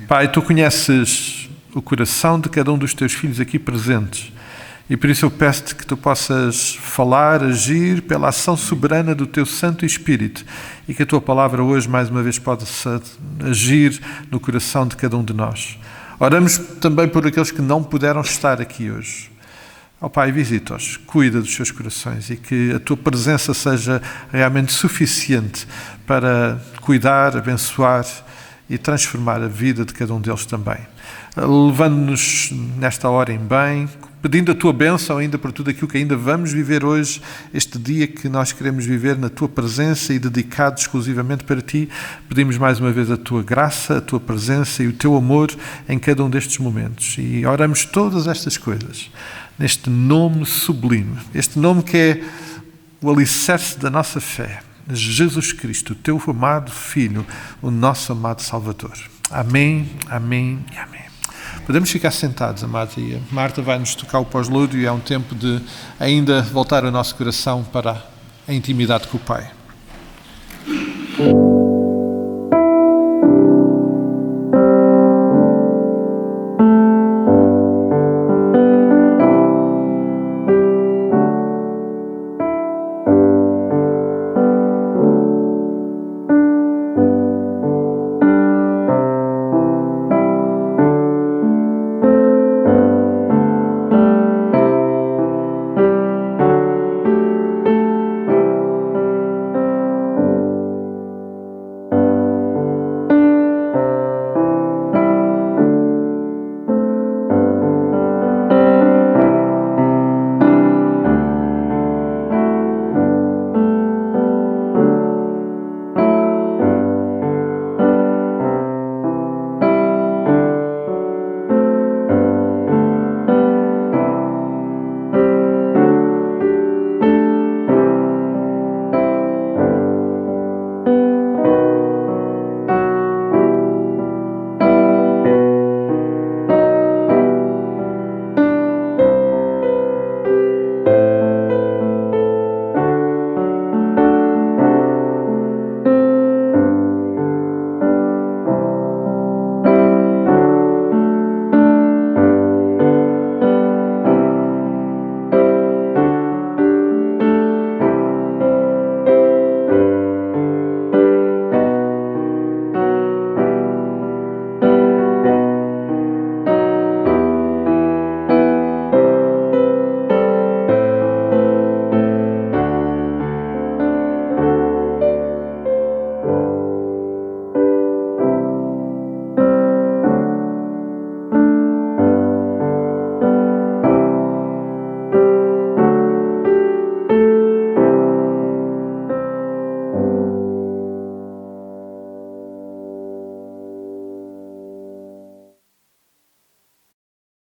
Pai, Tu conheces o coração de cada um dos Teus filhos aqui presentes e por isso eu peço-te que Tu possas falar, agir pela ação soberana do Teu Santo Espírito e que a Tua palavra hoje mais uma vez possa agir no coração de cada um de nós. Oramos também por aqueles que não puderam estar aqui hoje. Ó Pai, visita-os, cuida dos seus corações e que a Tua presença seja realmente suficiente para cuidar, abençoar e transformar a vida de cada um deles também. Levando-nos nesta hora em bem, pedindo a Tua bênção ainda por tudo aquilo que ainda vamos viver hoje, este dia que nós queremos viver na Tua presença e dedicado exclusivamente para Ti, pedimos mais uma vez a Tua graça, a Tua presença e o Teu amor em cada um destes momentos. E oramos todas estas coisas neste nome sublime, este nome que é o alicerce da nossa fé, Jesus Cristo, o Teu amado Filho, o nosso amado Salvador. Amém, amém e amém. Podemos ficar sentados, amados, e a Marta vai nos tocar o pós-lúdio e é um tempo de ainda voltar o nosso coração para a intimidade com o Pai.